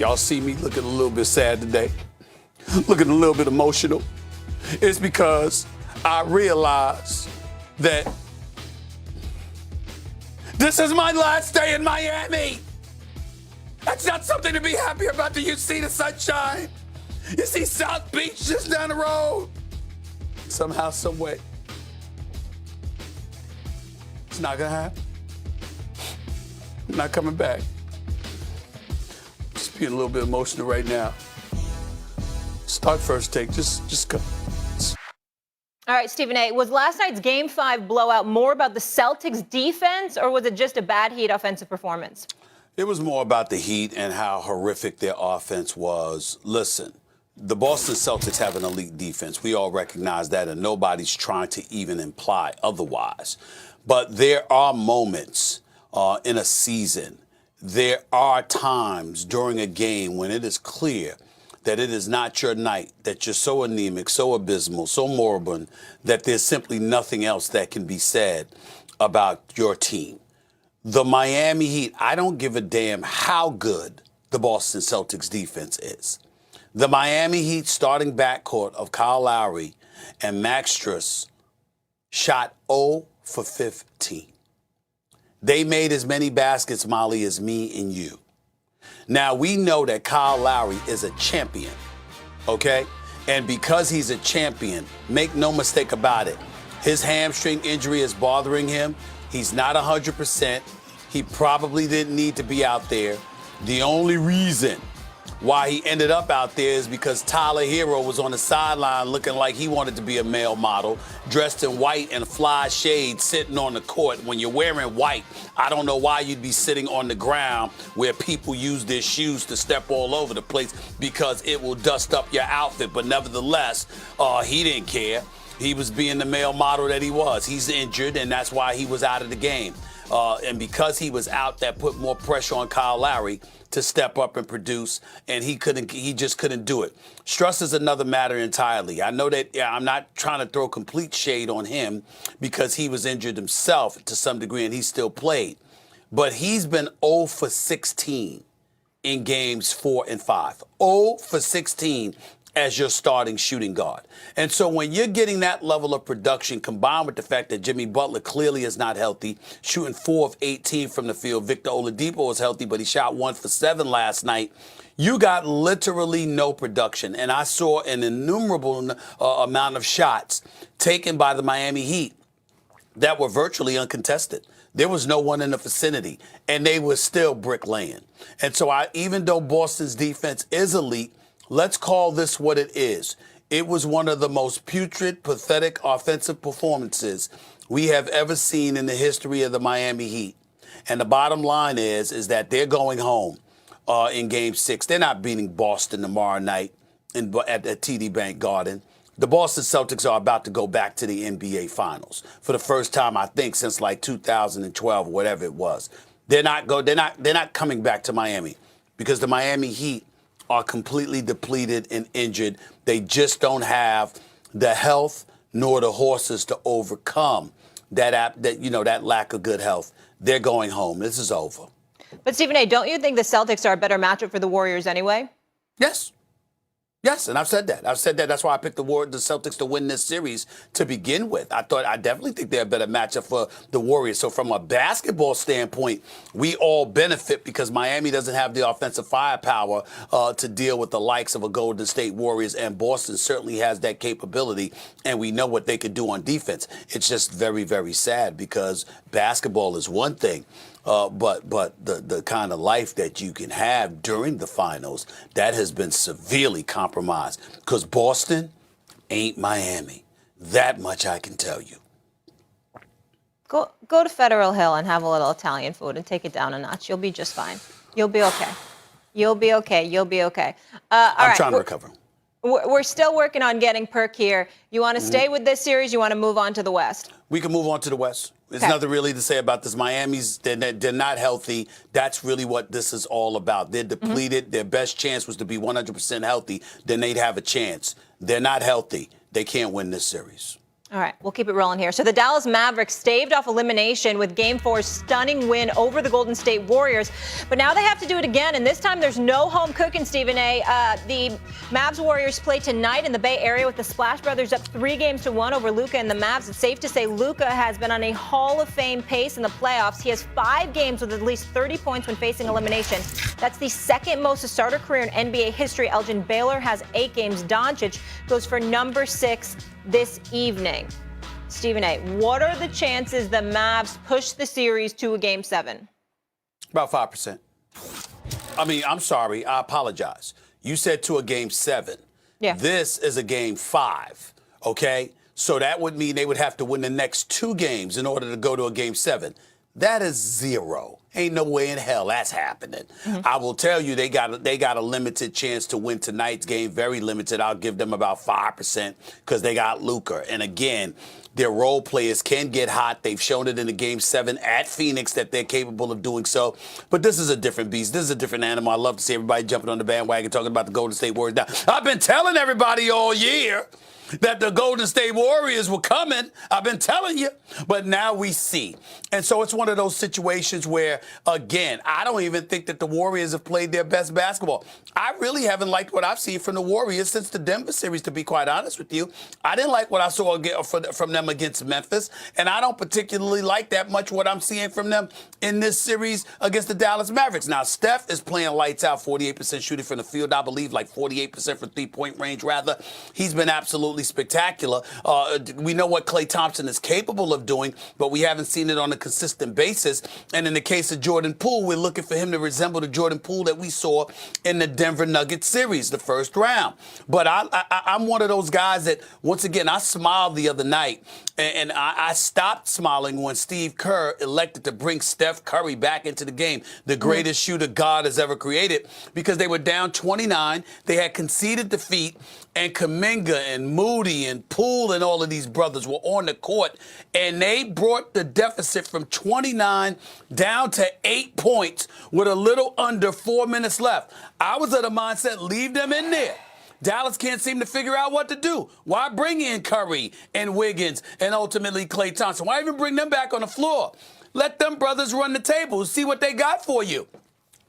y'all see me looking a little bit sad today, looking a little bit emotional, it's because I realize that this is my last day in Miami. That's not something to be happy about. Do you see the sunshine? You see South Beach just down the road? Somehow, some way, it's not gonna happen. I'm not coming back. Just being a little bit emotional right now. Start first take. Just go. All right, Stephen A., was last night's Game 5 blowout more about the Celtics' defense, or was it just a bad Heat offensive performance? It was more about the Heat and how horrific their offense was. Listen, the Boston Celtics have an elite defense. We all recognize that, and nobody's trying to even imply otherwise. But there are moments in a season, there are times during a game when it is clear that it is not your night, that you're so anemic, so abysmal, so moribund, that there's simply nothing else that can be said about your team. The Miami Heat, I don't give a damn how good the Boston Celtics defense is. The Miami Heat starting backcourt of Kyle Lowry and Max Strus shot 0 for 15. They made as many baskets, Molly, as me and you. Now, we know that Kyle Lowry is a champion, okay? And because he's a champion, make no mistake about it, his hamstring injury is bothering him. He's not 100%. He probably didn't need to be out there. The only reason why he ended up out there is because Tyler Hero was on the sideline looking like he wanted to be a male model, dressed in white and fly shades, sitting on the court. When you're wearing white, I don't know why you'd be sitting on the ground where people use their shoes to step all over the place, because it will dust up your outfit. But nevertheless, he didn't care. He was being the male model that he was. He's injured, and that's why he was out of the game. And because he was out, that put more pressure on Kyle Lowry to step up and produce, and he just couldn't do it. Strus is another matter entirely. I know that I'm not trying to throw complete shade on him because he was injured himself to some degree and he still played. But he's been 0 for 16 in games 4 and 5. 0 for 16 as your starting shooting guard. And so when you're getting that level of production, combined with the fact that Jimmy Butler clearly is not healthy, shooting 4 of 18 from the field. Victor Oladipo is healthy, but he shot 1 for 7 last night. You got literally no production. And I saw an innumerable amount of shots taken by the Miami Heat that were virtually uncontested. There was no one in the vicinity, and they were still bricklaying. And so even though Boston's defense is elite, let's call this what it is. It was one of the most putrid, pathetic offensive performances we have ever seen in the history of the Miami Heat. And the bottom line is that they're going home in Game 6. They're not beating Boston tomorrow night at TD Bank Garden. The Boston Celtics are about to go back to the NBA Finals for the first time, I think, since like 2012 or whatever it was. They're not coming back to Miami because the Miami Heat are completely depleted and injured. They just don't have the health nor the horses to overcome that lack of good health. They're going home. This is over. But Stephen A., don't you think the Celtics are a better matchup for the Warriors anyway? Yes. Yes, and I've said that. That's why I picked the Celtics to win this series to begin with. I definitely think they're a better matchup for the Warriors. So from a basketball standpoint, we all benefit because Miami doesn't have the offensive firepower to deal with the likes of a Golden State Warriors, and Boston certainly has that capability, and we know what they could do on defense. It's just very, very sad because basketball is one thing. But the kind of life that you can have during the finals, that has been severely compromised because Boston ain't Miami. That much I can tell you. Go to Federal Hill and have a little Italian food and take it down a notch. You'll be just fine. You'll be okay. You'll be okay. You'll be okay. I'm trying to recover. We're still working on getting Perk here. You want to stay with this series? You want to move on to the West? We can move on to the West. There's nothing really to say about this. Miami's, they're not healthy. That's really what this is all about. They're depleted. Their best chance was to be 100% healthy. Then they'd have a chance. They're not healthy. They can't win this series. All right, we'll keep it rolling here. So the Dallas Mavericks staved off elimination with Game 4's stunning win over the Golden State Warriors. But now they have to do it again, and this time there's no home cooking, Stephen A. The Mavs Warriors play tonight in the Bay Area with the Splash Brothers up 3-1 over Luka and the Mavs. It's safe to say Luka has been on a Hall of Fame pace in the playoffs. He has 5 games with at least 30 points when facing elimination. That's the second most starter career in NBA history. Elgin Baylor has 8 games. Doncic goes for number 6 this evening. Stephen A., what are the chances the Mavs push the series to a Game 7? About 5%. I mean, I'm sorry. I apologize. You said to a Game 7. Yeah. This is a Game 5, okay? So that would mean they would have to win the next 2 games in order to go to a Game 7. That is 0. Ain't no way in hell that's happening. Mm-hmm. I will tell you, they got a limited chance to win tonight's game, very limited. I'll give them about 5% because they got Luka. And again, their role players can get hot. They've shown it in the Game 7 at Phoenix that they're capable of doing so. But this is a different beast. This is a different animal. I love to see everybody jumping on the bandwagon talking about the Golden State Warriors. Now, I've been telling everybody all year that the Golden State Warriors were coming. I've been telling you. But now we see. And so it's one of those situations where, again, I don't even think that the Warriors have played their best basketball. I really haven't liked what I've seen from the Warriors since the Denver series, to be quite honest with you. I didn't like what I saw from them against Memphis, and I don't particularly like that much what I'm seeing from them in this series against the Dallas Mavericks. Now, Steph is playing lights out, 48% shooting from the field, I believe, like 48% from three-point range, rather. He's been absolutely spectacular. We know what Klay Thompson is capable of doing, but we haven't seen it on a consistent basis. And in the case of Jordan Poole, we're looking for him to resemble the Jordan Poole that we saw in the Denver Nuggets series, the first round. But I'm one of those guys that, once again, I smiled the other night, and I stopped smiling when Steve Kerr elected to bring Steph Curry back into the game, the greatest shooter God has ever created, because they were down 29. They had conceded defeat, and Kuminga and Moody and Poole and all of these brothers were on the court, and they brought the deficit from 29 down to 8 points with a little under 4 minutes left. I was of the mindset, leave them in there. Dallas can't seem to figure out what to do. Why bring in Curry and Wiggins and ultimately Klay Thompson? Why even bring them back on the floor? Let them brothers run the table, see what they got for you.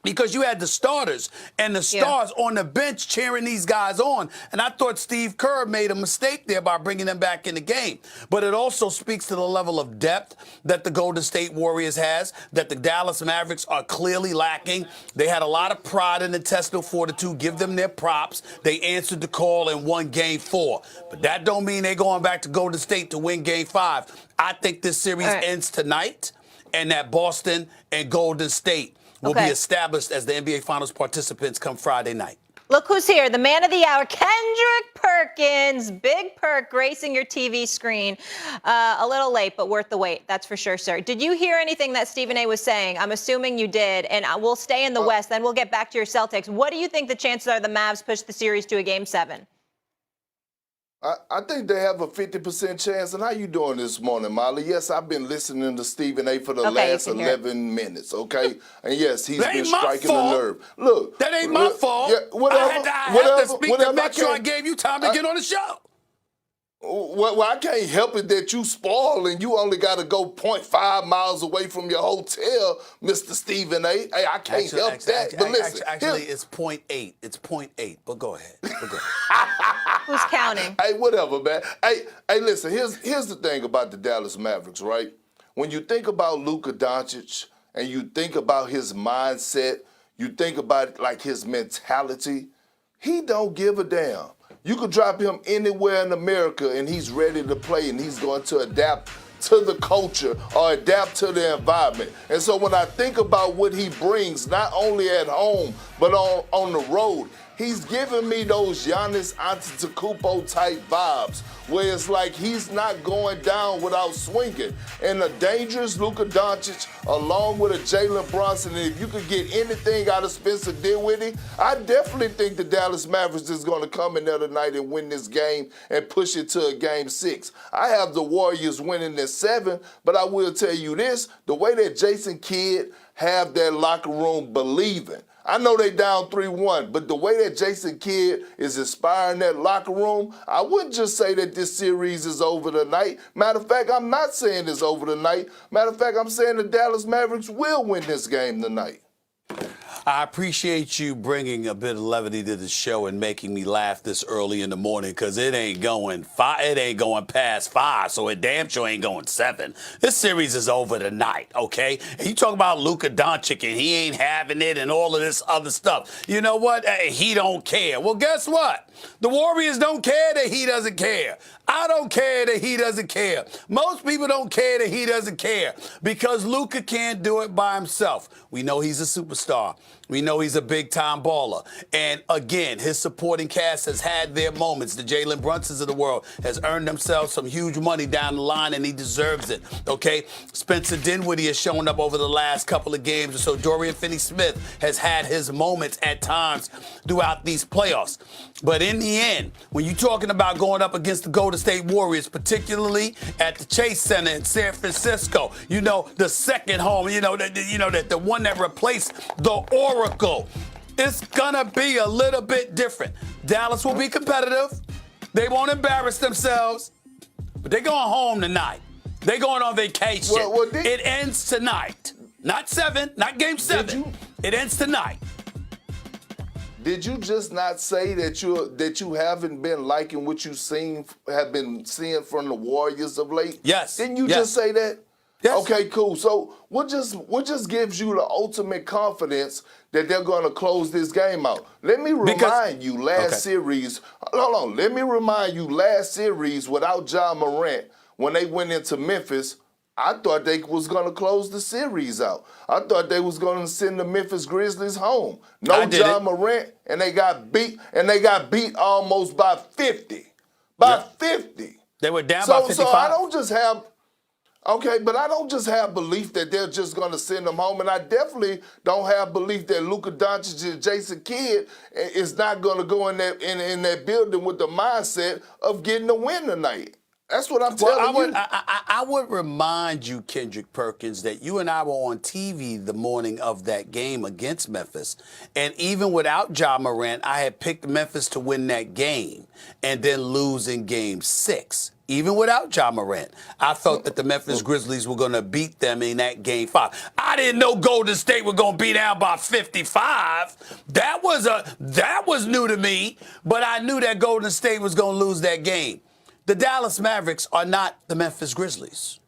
Because you had the starters and the stars on the bench cheering these guys on. And I thought Steve Kerr made a mistake there by bringing them back in the game. But it also speaks to the level of depth that the Golden State Warriors has, that the Dallas Mavericks are clearly lacking. They had a lot of pride and intestinal fortitude. Give them their props. They answered the call and won Game 4. But that don't mean they're going back to Golden State to win Game 5. I think this series ends tonight, and that Boston and Golden State will be established as the NBA Finals participants come Friday night. Look who's here, the man of the hour, Kendrick Perkins. Big perk gracing your TV screen. A little late, but worth the wait. That's for sure, sir. Did you hear anything that Stephen A. was saying? I'm assuming you did. And we'll stay in the West, then we'll get back to your Celtics. What do you think the chances are the Mavs push the series to a Game 7? I think they have a 50% chance. And how you doing this morning, Molly? Yes, I've been listening to Stephen A. for the last 11 minutes, okay? And yes, he's been striking a nerve. Look. That ain't my fault. Yeah, whatever, I had to speak to make sure I gave you time to get on the show. Well, I can't help it that you spoil and you only got to go 0.5 miles away from your hotel, Mr. Stephen A. Hey, I can't help that. But listen. Actually, it's 0.8. It's 0.8. But go ahead. Who's counting? Hey, whatever, man. Hey, listen, here's the thing about the Dallas Mavericks, right? When you think about Luka Doncic and you think about his mindset, you think about like his mentality, he don't give a damn. You could drop him anywhere in America and he's ready to play and he's going to adapt to the culture or adapt to the environment. And so when I think about what he brings, not only at home, but on the road, he's giving me those Giannis Antetokounmpo type vibes where it's like he's not going down without swinging. And a dangerous Luka Doncic along with a Jalen Brunson, and if you could get anything out of Spencer Dinwiddie, I definitely think the Dallas Mavericks is going to come in there tonight and win this game and push it to a Game 6. I have the Warriors winning at 7, but I will tell you this, the way that Jason Kidd have that locker room believing, I know they down 3-1, but the way that Jason Kidd is inspiring that locker room, I wouldn't just say that this series is over tonight. Matter of fact, I'm not saying it's over tonight. Matter of fact, I'm saying the Dallas Mavericks will win this game tonight. I appreciate you bringing a bit of levity to the show and making me laugh this early in the morning, because it ain't going past 5, so it damn sure ain't going 7. This series is over tonight, okay? And you talk about Luka Doncic and he ain't having it and all of this other stuff. You know what? He don't care. Well, guess what? The Warriors don't care that he doesn't care. I don't care that he doesn't care. Most people don't care that he doesn't care, because Luka can't do it by himself. We know he's a superstar. We know he's a big-time baller. And, again, his supporting cast has had their moments. The Jalen Brunsons of the world has earned themselves some huge money down the line, and he deserves it, okay? Spencer Dinwiddie has shown up over the last couple of games, and so Dorian Finney-Smith has had his moments at times throughout these playoffs. But in the end, when you're talking about going up against the Golden State Warriors, particularly at the Chase Center in San Francisco, you know, the second home, the one that replaced the Oracle, it's gonna be a little bit different. Dallas will be competitive. They won't embarrass themselves, but they're going home tonight. They're going on vacation. It ends tonight. Not 7, not game 7. It ends tonight. Did you just not say that you haven't been liking what you have been seeing from the Warriors of late? Yes. Didn't you just say that? Yes. Okay, cool. So what just gives you the ultimate confidence that they're going to close this game out? Let me remind you last series. Hold on. Let me remind you last series without Ja Morant, when they went into Memphis, I thought they was going to close the series out. I thought they was going to send the Memphis Grizzlies home. No Ja Morant, and they got beat almost by 50. By 50. They were down by 55. So I don't just have but I don't just have belief that they're just going to send them home, and I definitely don't have belief that Luka Doncic and Jason Kidd is not going to go in that building with the mindset of getting a win tonight. That's what I'm telling you. I would remind you, Kendrick Perkins, that you and I were on TV the morning of that game against Memphis. And even without Ja Morant, I had picked Memphis to win that game and then lose in game 6. Even without Ja Morant, I felt that the Memphis Grizzlies were going to beat them in that game 5. I didn't know Golden State were going to be down by 55. That was new to me, but I knew that Golden State was going to lose that game. The Dallas Mavericks are not the Memphis Grizzlies.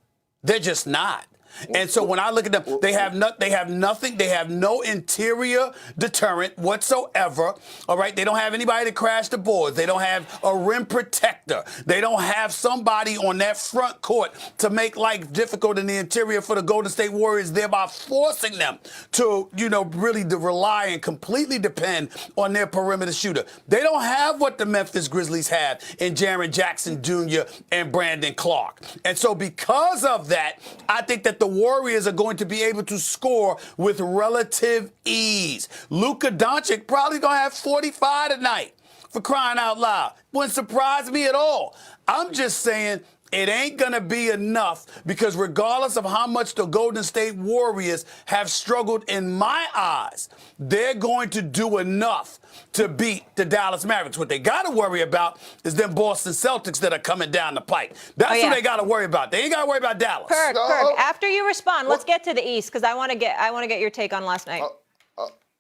They're just not. And so when I look at them, they have nothing. They have no interior deterrent whatsoever. All right. They don't have anybody to crash the boards. They don't have a rim protector. They don't have somebody on that front court to make life difficult in the interior for the Golden State Warriors, thereby forcing them to, really rely and completely depend on their perimeter shooter. They don't have what the Memphis Grizzlies have in Jaren Jackson Jr. and Brandon Clark. And so because of that, I think that the Warriors are going to be able to score with relative ease. Luka Doncic probably going to have 45 tonight, for crying out loud. Wouldn't surprise me at all. I'm just saying it ain't going to be enough, because regardless of how much the Golden State Warriors have struggled in my eyes, they're going to do enough to beat the Dallas Mavericks. What they got to worry about is them Boston Celtics that are coming down the pike. That's what they got to worry about. They ain't got to worry about Dallas. Kirk, after you respond, let's get to the East, because I want to get your take on last night.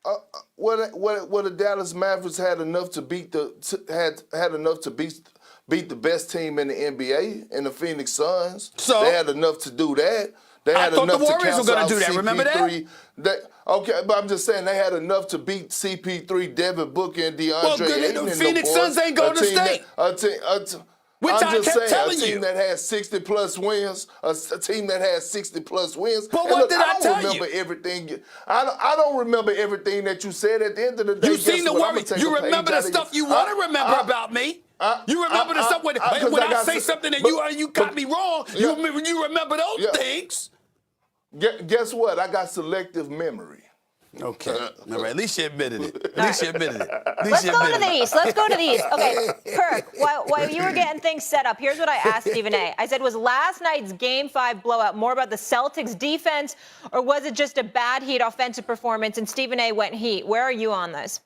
The Dallas Mavericks had enough to beat beat the best team in the NBA, in the Phoenix Suns. So they had enough to do that. I thought the Warriors were going to do that. Remember that? Okay, but I'm just saying they had enough to beat CP3, Devin Booker, and DeAndre Ayton. The Phoenix Suns ain't Golden State. Which I'm just saying, a team that has 60-plus wins, a team that has 60-plus wins. But what did I tell you? I don't remember everything that you said at the end of the day. You seen the Warriors. You remember the stuff you want to remember about me. You remember the stuff when I say something and you got me wrong. You remember those things. Guess what? I got selective memory. Okay. All right. At least you admitted it. Let's go to the East. Let's go to the East. Okay, Kirk, while you were getting things set up, here's what I asked Stephen A. I said, was last night's Game 5 blowout more about the Celtics defense, or was it just a bad Heat offensive performance? And Stephen A went Heat. Where are you on this?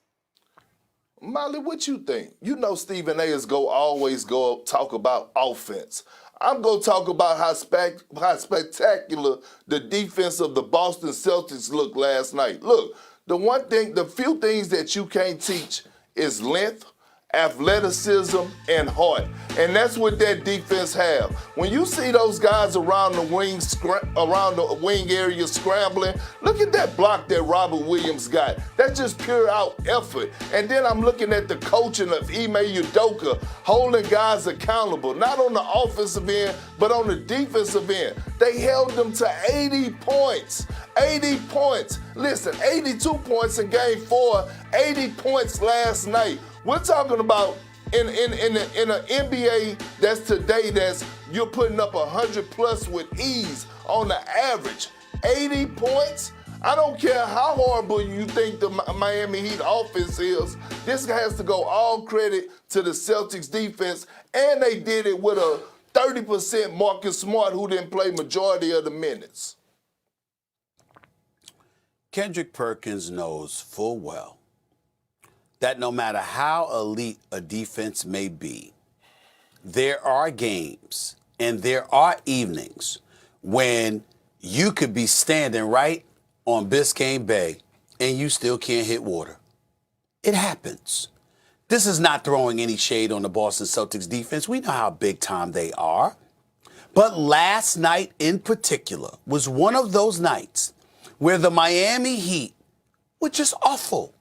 Molly, what you think? You know Stephen A is always go talk about offense. I'm going to talk about how spectacular the defense of the Boston Celtics looked last night. Look, the few things that you can't teach is length, athleticism, and heart. And that's what that defense have. When you see those guys around the wing area scrambling, look at that block that Robert Williams got. That's just pure out effort. And then I'm looking at the coaching of Ime Udoka, holding guys accountable, not on the offensive end, but on the defensive end. They held them to 80 points. 80 points. Listen, 82 points in Game 4, 80 points last night. We're talking about in an NBA that's today you're putting up 100 plus with ease on the average. 80 points? I don't care how horrible you think the Miami Heat offense is. This has to go all credit to the Celtics defense, and they did it with a 30% Marcus Smart who didn't play majority of the minutes. Kendrick Perkins knows full well that no matter how elite a defense may be, there are games and there are evenings when you could be standing right on Biscayne Bay and you still can't hit water. It happens. This is not throwing any shade on the Boston Celtics defense. We know how big time they are. But last night in particular was one of those nights where the Miami Heat were just awful.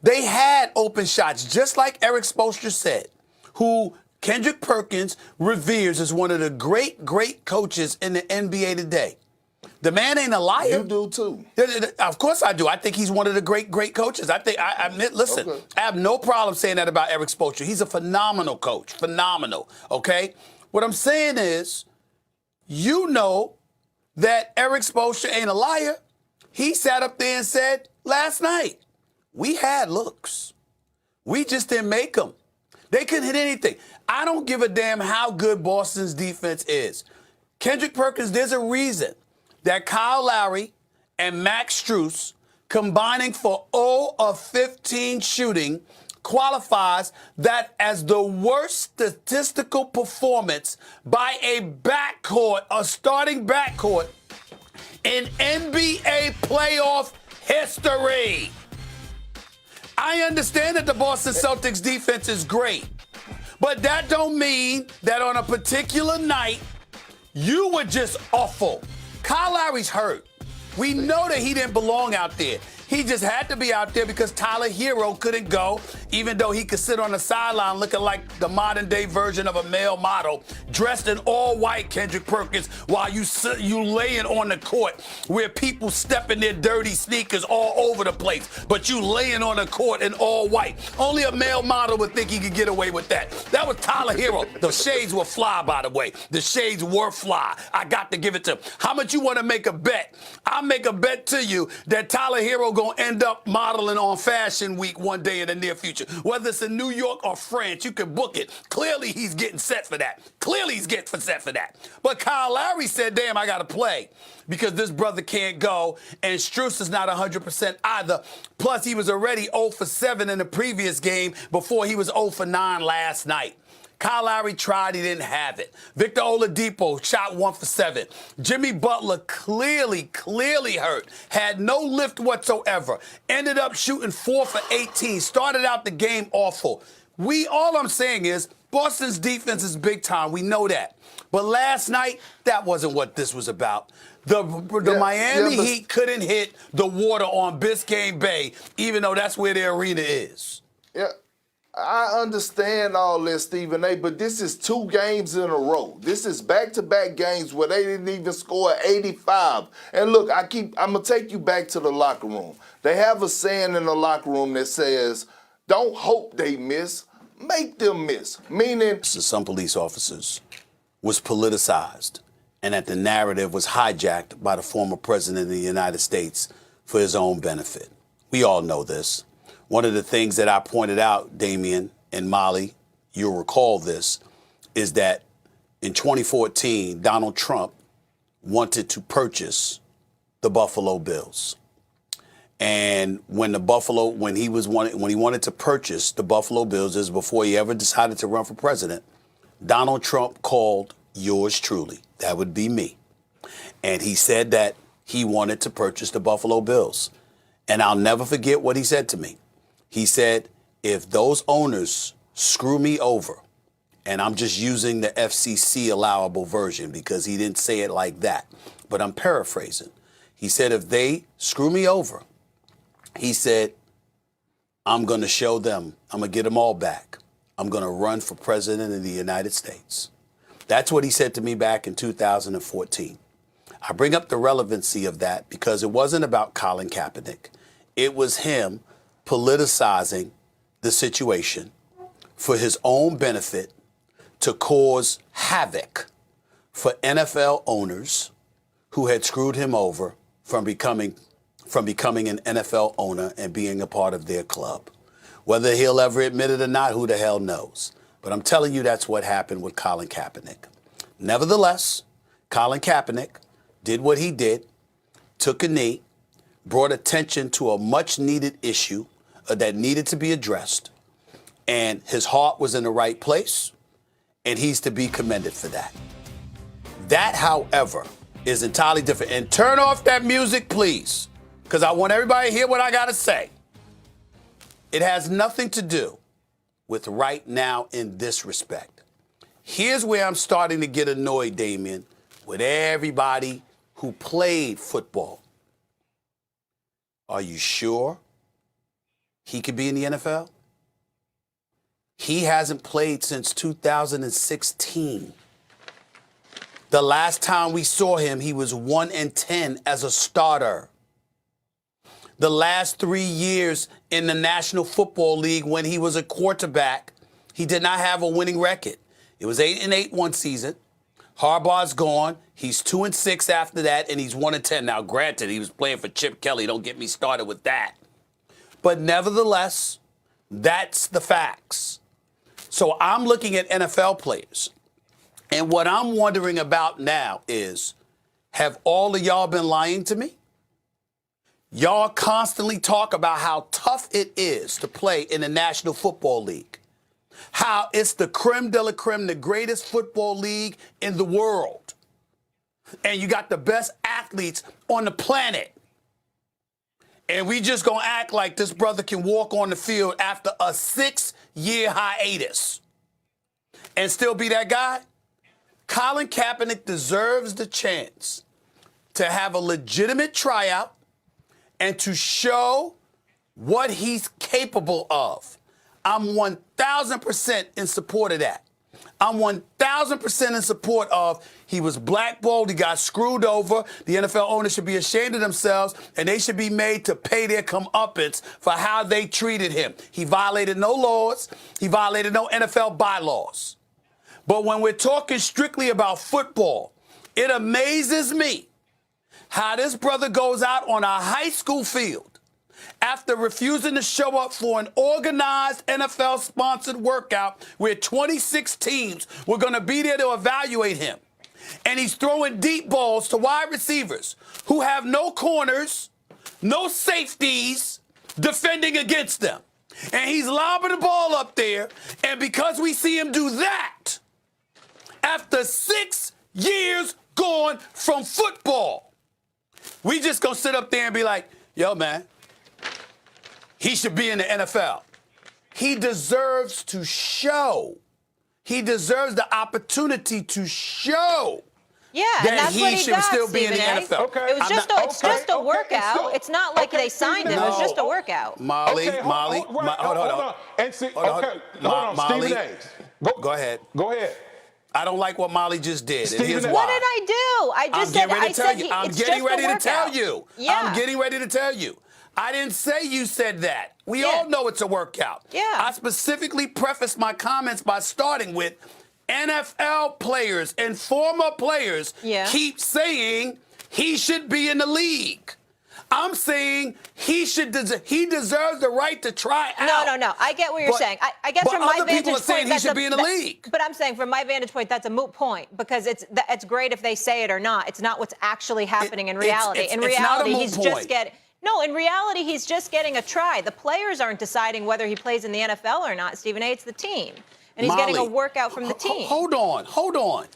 They had open shots, just like Eric Spoelstra said, who Kendrick Perkins reveres as one of the great coaches in the NBA today. The man ain't a liar. You do too. Of course I do. I think he's one of the great coaches. Listen, okay. I have no problem saying that about Eric Spoelstra. He's a phenomenal coach. Phenomenal, okay? What I'm saying is, you know that Eric Spoelstra ain't a liar. He sat up there and said last night, we had looks. We just didn't make them. They couldn't hit anything. I don't give a damn how good Boston's defense is. Kendrick Perkins, there's a reason that Kyle Lowry and Max Strus combining for 0 of 15 shooting qualifies that as the worst statistical performance by a starting backcourt in NBA playoff history. I understand that the Boston Celtics defense is great, but that don't mean that on a particular night, you were just awful. Kyle Lowry's hurt. We know that he didn't belong out there. He just had to be out there because Tyler Hero couldn't go, even though he could sit on the sideline looking like the modern-day version of a male model, dressed in all white, Kendrick Perkins, while you laying on the court where people step in their dirty sneakers all over the place, but you laying on the court in all white. Only a male model would think he could get away with that. That was Tyler Hero. The shades were fly, by the way. The shades were fly. I got to give it to him. How much you want to make a bet? I'll make a bet to you that Tyler Hero going to end up modeling on Fashion Week one day in the near future. Whether it's in New York or France, you can book it. Clearly, he's getting set for that. But Kyle Lowry said, damn, I got to play because this brother can't go, and Strus is not 100% either. Plus, he was already 0 for 7 in the previous game before he was 0 for 9 last night. Kyle Lowry tried, he didn't have it. Victor Oladipo shot 1 for 7. Jimmy Butler clearly hurt. Had no lift whatsoever. Ended up shooting 4 for 18. Started out the game awful. All I'm saying is Boston's defense is big time. We know that. But last night, that wasn't what this was about. The Miami Heat couldn't hit the water on Biscayne Bay, even though that's where their arena is. Yeah. I understand all this, Stephen A., but this is 2 games in a row. This is back-to-back games where they didn't even score 85. And look, I'm going to take you back to the locker room. They have a saying in the locker room that says, don't hope they miss, make them miss. Meaning, some police officers was politicized and that the narrative was hijacked by the former president of the United States for his own benefit. We all know this. one of the things that I pointed out, Damian and Molly, you'll recall this, is that in 2014, Donald Trump wanted to purchase the Buffalo Bills. And when he wanted to purchase the Buffalo Bills, this is before he ever decided to run for president, Donald Trump called yours truly, that would be me. And he said that he wanted to purchase the Buffalo Bills. And I'll never forget what he said to me. He said, if those owners screw me over, and I'm just using the FCC allowable version because he didn't say it like that, but I'm paraphrasing. He said, if they screw me over, he said, I'm going to show them, I'm going to get them all back. I'm going to run for president of the United States. That's what he said to me back in 2014. I bring up the relevancy of that because it wasn't about Colin Kaepernick. It was him politicizing the situation for his own benefit to cause havoc for NFL owners who had screwed him over from becoming an NFL owner and being a part of their club. Whether he'll ever admit it or not, who the hell knows? But I'm telling you, that's what happened with Colin Kaepernick. Nevertheless, Colin Kaepernick did what he did, took a knee, brought attention to a much-needed issue that needed to be addressed, and his heart was in the right place, and he's to be commended for that. That, however, is entirely different. And turn off that music, please, because I want everybody to hear what I got to say. It has nothing to do with right now in this respect. Here's where I'm starting to get annoyed, Damian, with everybody who played football. Are you sure he could be in the NFL? He hasn't played since 2016. The last time we saw him, he was 1-10 as a starter. The last 3 years in the National Football League when he was a quarterback, he did not have a winning record. It was 8-8 one season. Harbaugh's gone. He's 2-6 after that, and he's 1-10. Now, granted, he was playing for Chip Kelly. Don't get me started with that. But nevertheless, that's the facts. So I'm looking at NFL players. And what I'm wondering about now is, have all of y'all been lying to me? Y'all constantly talk about how tough it is to play in the National Football League. How it's the creme de la creme, the greatest football league in the world. And you got the best athletes on the planet. And we just gonna act like this brother can walk on the field after a 6-year hiatus and still be that guy? Colin Kaepernick deserves the chance to have a legitimate tryout and to show what he's capable of. I'm 1,000% in support of that. I'm 1,000% in support of he was blackballed, he got screwed over. The NFL owners should be ashamed of themselves, and they should be made to pay their comeuppance for how they treated him. He violated no laws. He violated no NFL bylaws. But when we're talking strictly about football, it amazes me how this brother goes out on a high school field after refusing to show up for an organized NFL-sponsored workout where 26 teams were going to be there to evaluate him. And he's throwing deep balls to wide receivers who have no corners, no safeties defending against them. And he's lobbing the ball up there, and because we see him do that, after 6 years gone from football, we just gonna sit up there and be like, yo, man, he should be in the NFL. He deserves to show. He deserves the opportunity to show and that's he what he should does, still be in the Stephen A. NFL. Okay. It was it's just a workout. So, it's not like they signed him. It was just a workout. Molly, Okay, hold on. And see, hold on, Molly, Stephen A. Go ahead. Go ahead. I don't like what Molly just did. And here's Stephen A. why. What did I do? I just said I'm it's getting just ready a to tell workout. you. Yeah. I'm getting ready to tell you. I didn't say you said that. We Yeah. all know it's a workout. Yeah. I specifically prefaced my comments by starting with NFL players and former players keep saying he should be in the league. I'm saying he deserves the right to try out. No. I get what you're saying. I guess from my other people vantage are saying point, he should be in the league. But I'm saying from my vantage point, that's a moot point because it's great if they say it or not. It's not what's actually happening in reality. In reality, he's just getting. No, in reality, he's just getting a try. The players aren't deciding whether he plays in the NFL or not, Stephen A. It's the team. And he's getting a workout from the team. Hold on.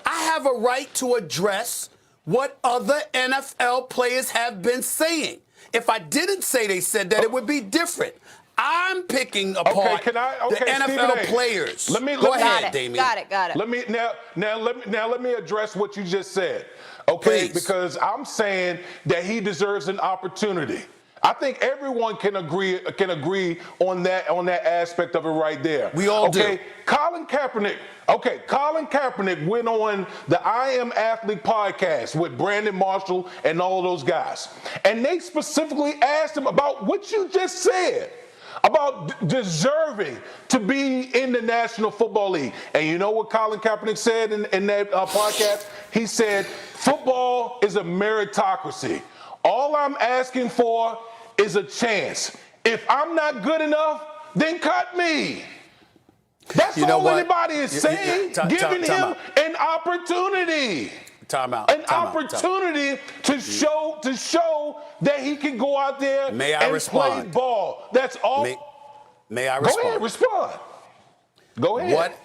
I have a right to address what other NFL players have been saying. If I didn't say they said that, it would be different. I'm picking apart the NFL players. Go ahead, Damien. Got it. Let me address what you just said. Okay, Please. Because I'm saying that he deserves an opportunity. I think everyone can agree on that aspect of it right there. We all do. Colin Kaepernick went on the I Am Athlete podcast with Brandon Marshall and all those guys. And they specifically asked him about what you just said, about deserving to be in the National Football League. And you know what Colin Kaepernick said in that podcast? He said, football is a meritocracy. All I'm asking for is a chance. If I'm not good enough, then cut me. That's all anybody is saying, giving him an opportunity. An opportunity to show that he can go out there and play ball. That's all. May I respond? Go ahead, respond. Go ahead.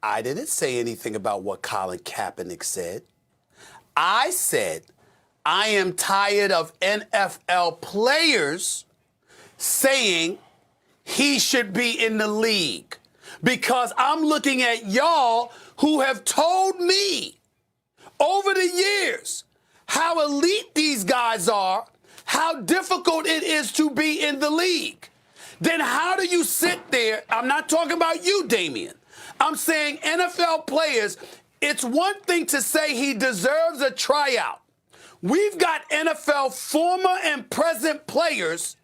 I didn't say anything about what Colin Kaepernick said. I said I am tired of NFL players saying he should be in the league because I'm looking at y'all who have told me over the years how elite these guys are, how difficult it is to be in the league. Then how do you sit there? I'm not talking about you, Damien. I'm saying NFL players, it's one thing to say he deserves a tryout. We've got NFL former and present players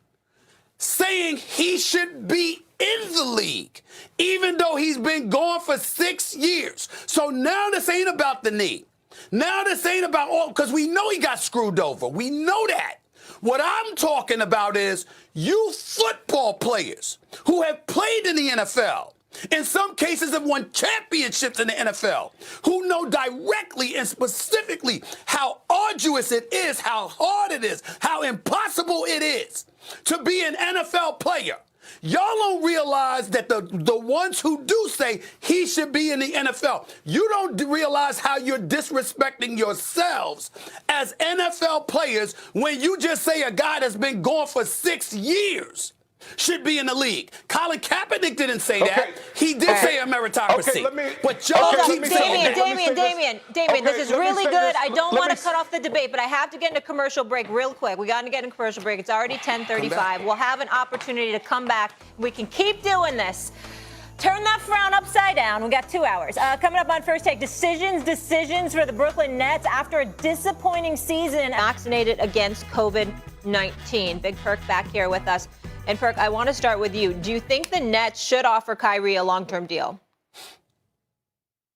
saying he should be in the league, even though he's been gone for 6 years. So now this ain't about the knee. Now this ain't about because we know he got screwed over. We know that. What I'm talking about is you football players who have played in the NFL, in some cases have won championships in the NFL, who know directly and specifically how arduous it is, how hard it is, how impossible it is to be an NFL player. Y'all don't realize that the ones who do say he should be in the NFL, you don't realize how you're disrespecting yourselves as NFL players when you just say a guy that's been gone for 6 years should be in the league. Colin Kaepernick didn't say that. He did say a meritocracy. But y'all keep saying Damien, this is really good. I don't want to cut off the debate, but I have to get into commercial break real quick. We got to get in commercial break. It's already 10:35. We'll have an opportunity to come back. We can keep doing this. Turn that frown upside down. We got 2 hours. Coming up on First Take, decisions for the Brooklyn Nets after a disappointing season vaccinated against COVID-19. Big Perk back here with us. And Perk, I want to start with you. Do you think the Nets should offer Kyrie a long-term deal?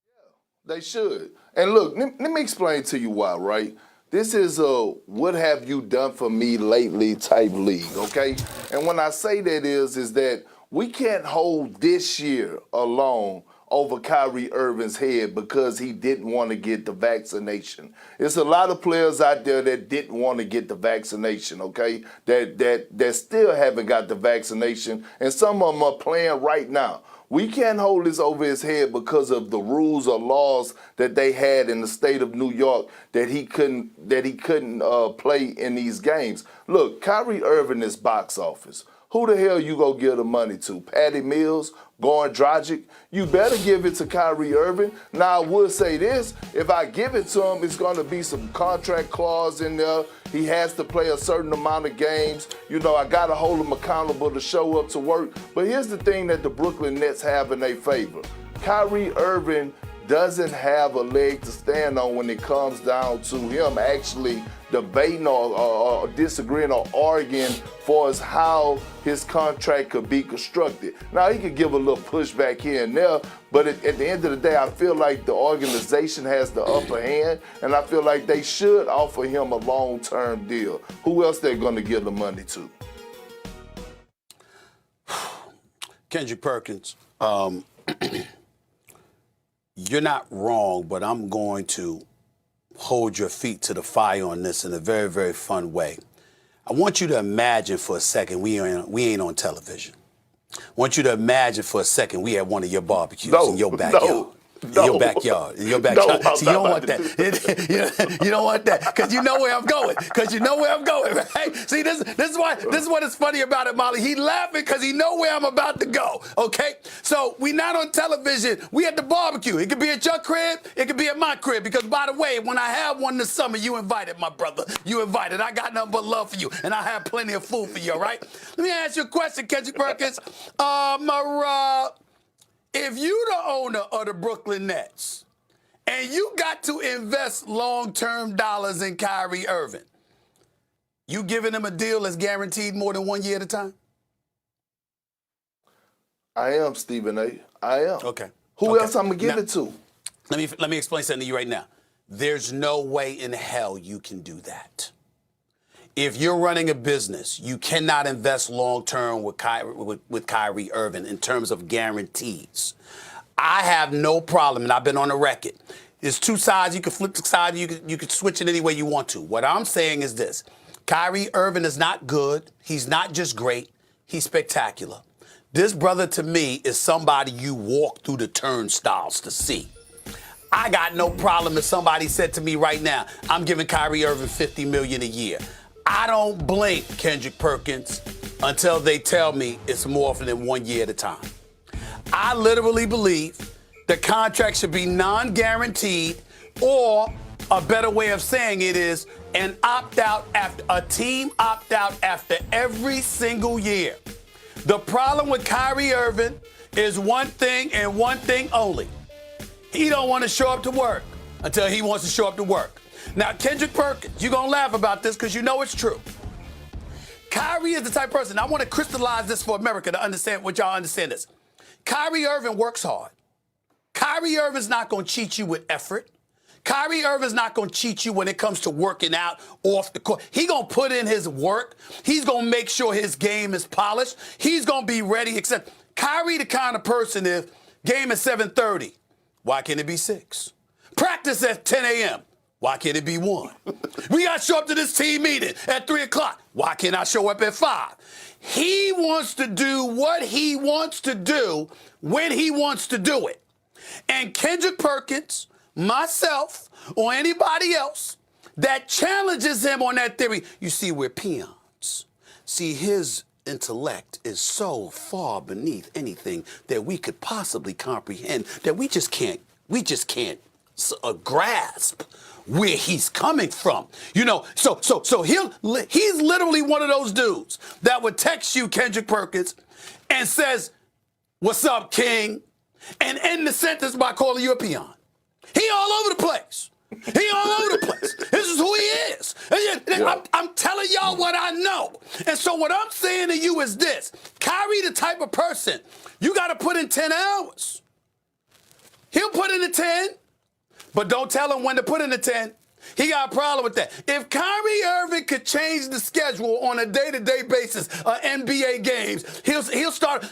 Yeah, they should. And look, let me explain to you why, right? This is a what have you done for me lately type league, okay? And when I say that is that we can't hold this year alone over Kyrie Irving's head because he didn't want to get the vaccination. There's a lot of players out there that didn't want to get the vaccination, okay? That still haven't got the vaccination, and some of them are playing right now. We can't hold this over his head because of the rules or laws that they had in the state of New York that he couldn't play in these games. Look, Kyrie Irving is box office. Who the hell you go give the money to? Patty Mills, Goran Dragic? You better give it to Kyrie Irving. Now, I would say this, if I give it to him, it's going to be some contract clause in there. He has to play a certain amount of games. You know, I got to hold him accountable to show up to work. But here's the thing that the Brooklyn Nets have in their favor. Kyrie Irving doesn't have a leg to stand on when it comes down to him actually debating or disagreeing or arguing for as how his contract could be constructed. Now, he could give a little pushback here and there, but at the end of the day, I feel like the organization has the upper hand, and I feel like they should offer him a long-term deal. Who else they're going to give the money to? Kendrick Perkins, you're not wrong, but I'm going to hold your feet to the fire on this in a very, very fun way. I want you to imagine for a second we ain't on television. I want you to imagine for a second we had one of your barbecues in your backyard. In your backyard. In your backyard. No, See, you don't want that. You don't want that because you know where I'm going. Right? See, this is what is funny about it, Molly. He laughing because he know where I'm about to go. Okay, so we not on television. We at the barbecue. It could be at your crib. It could be at my crib. Because by the way, when I have one this summer, you invited, my brother. You invited. I got nothing but love for you, and I have plenty of food for you. All right. Let me ask you a question, Kendrick Perkins. If you the owner of the Brooklyn Nets and you got to invest long-term dollars in Kyrie Irving, you giving him a deal that's guaranteed more than 1 year at a time? I am, Stephen A. I am. Okay. Who else I'm going to give it to? Let me explain something to you right now. There's no way in hell you can do that. If you're running a business, you cannot invest long-term with Kyrie Irving in terms of guarantees. I have no problem, and I've been on the record. There's two sides. You can flip the side. You can switch it any way you want to. What I'm saying is this. Kyrie Irving is not good. He's not just great. He's spectacular. This brother, to me, is somebody you walk through the turnstiles to see. I got no problem if somebody said to me right now, I'm giving Kyrie Irving $50 million a year. I don't blink, Kendrick Perkins, until they tell me it's more than 1 year at a time. I literally believe the contract should be non-guaranteed, or a better way of saying it is an opt-out after a team opt-out after every single year. The problem with Kyrie Irving is one thing and one thing only. He don't want to show up to work until he wants to show up to work. Now, Kendrick Perkins, you're going to laugh about this because you know it's true. Kyrie is the type of person, I want to crystallize this for America to understand what y'all understand this. Kyrie Irving works hard. Kyrie Irving's not going to cheat you with effort. Kyrie Irving's not going to cheat you when it comes to working out off the court. He's going to put in his work. He's going to make sure his game is polished. He's going to be ready, except Kyrie the kind of person if game is 7:30, why can't it be 6? Practice at 10 a.m., why can't it be 1? We got to show up to this team meeting at 3 o'clock. Why can't I show up at 5? He wants to do what he wants to do when he wants to do it. And Kendrick Perkins, myself, or anybody else that challenges him on that theory, you see, we're peons. See, his intellect is so far beneath anything that we could possibly comprehend that we just can't grasp where he's coming from. You know, so he's literally one of those dudes that would text you, Kendrick Perkins, and says, "What's up, King?" and end the sentence by calling you a peon. He all over the place. He all over the place. This is who he is. I'm telling y'all what I know. And so what I'm saying to you is this. Kyrie the type of person, you got to put in 10 hours. He'll put in the 10. But don't tell him when to put in the 10. He got a problem with that. If Kyrie Irving could change the schedule on a day-to-day basis of NBA games, he'll start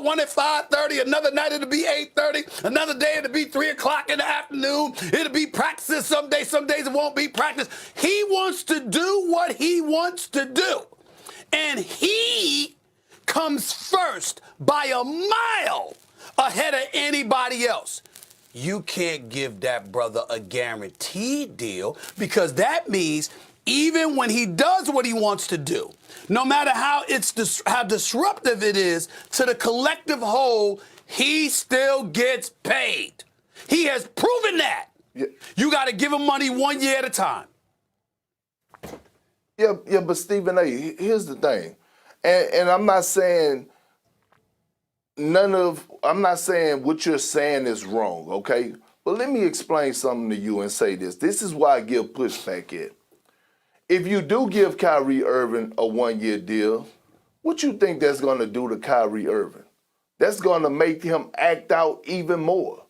one at 5:30, another night it'll be 8:30, another day it'll be 3 o'clock in the afternoon. It'll be practice some days it won't be practice. He wants to do what he wants to do. And he comes first by a mile ahead of anybody else. You can't give that brother a guaranteed deal because that means even when he does what he wants to do, no matter how disruptive it is to the collective whole, he still gets paid. He has proven that. Yeah. You got to give him money 1 year at a time. Yeah, but Stephen A., here's the thing. And I'm not saying I'm not saying what you're saying is wrong, okay? But let me explain something to you and say this. This is why I give pushback at. If you do give Kyrie Irving a one-year deal, what you think that's going to do to Kyrie Irving? That's going to make him act out even more.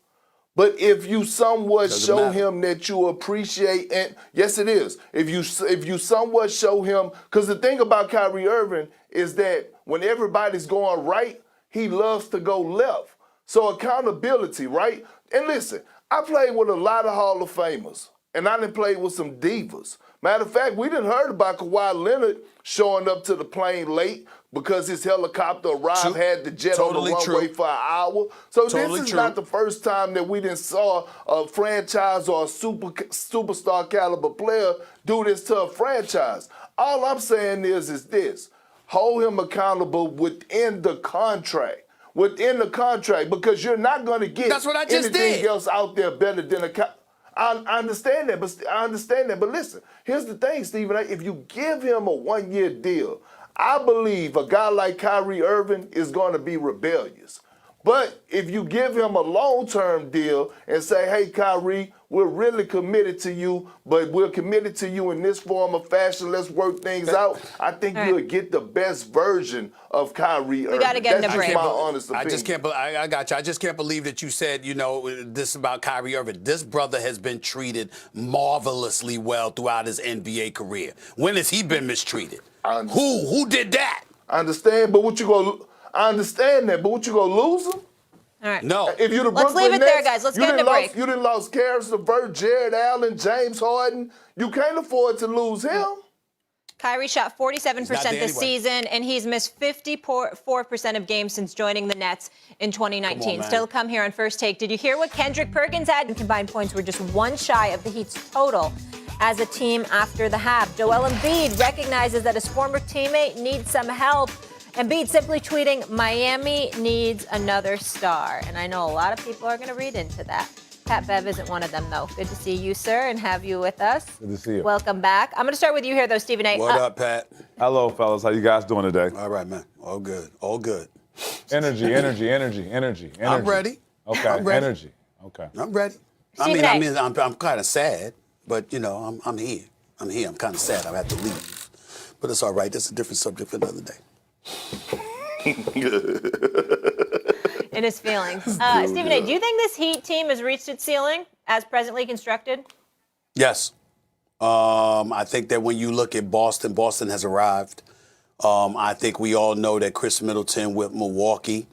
But if you somewhat show him that you appreciate, and yes, it is. If you somewhat show him, because the thing about Kyrie Irving is that when everybody's going right, he loves to go left. So accountability, right? And listen, I played with a lot of Hall of Famers, and I done played with some divas. Matter of fact, we done heard about Kawhi Leonard showing up to the plane late because his helicopter arrived, had the jet on the runway for an hour. So this is not the first time that we done saw a franchise or a superstar caliber player do this to a franchise. All I'm saying is this. Hold him accountable within the contract. Within the contract, because you're not going to get anything else out there better than a I understand that, but listen, here's the thing, Stephen. If you give him a one-year deal, I believe a guy like Kyrie Irving is going to be rebellious. But if you give him a long-term deal and say, hey, Kyrie, we're really committed to you, but we're committed to you in this form of fashion. Let's work things out. I think you'll get the best version of Kyrie Irving. We got to get in a break. That's my honest opinion. I just can't. I got you. I just can't believe that you said, this about Kyrie Irving. This brother has been treated marvelously well throughout his NBA career. When has he been mistreated? Who did that? I understand, but I understand that, but what you gonna lose him? All right. No. If you're the Let's Brooklyn leave it Nets, there, guys. Let's get into break. You done lost Karis LeVert, Jared Allen, James Harden. You can't afford to lose him. Kyrie shot 47% this season, and he's missed 54% of games since joining the Nets in 2019. Still come here on First Take. Did you hear what Kendrick Perkins had? Combined points were just one shy of the Heat's total as a team after the half. Joel Embiid recognizes that his former teammate needs some help. Embiid simply tweeting, Miami needs another star. And I know a lot of people are going to read into that. Pat Bev isn't one of them, though. Good to see you, sir, and have you with us. Good to see you. Welcome back. I'm going to start with you here, though, Stephen A. What up, Pat? Hello, fellas. How you guys doing today? All right, man. All good. All good. Energy. I'm ready. Okay, I'm ready. Energy. Okay. I'm ready. Stephen A. I'm kind of sad, but, I'm here. I'm here. I'm kind of sad I have to leave. But it's all right. That's a different subject for another day. In his feelings. Stephen A., do you think this Heat team has reached its ceiling as presently constructed? Yes. I think that when you look at Boston has arrived. I think we all know that Chris Middleton with Milwaukee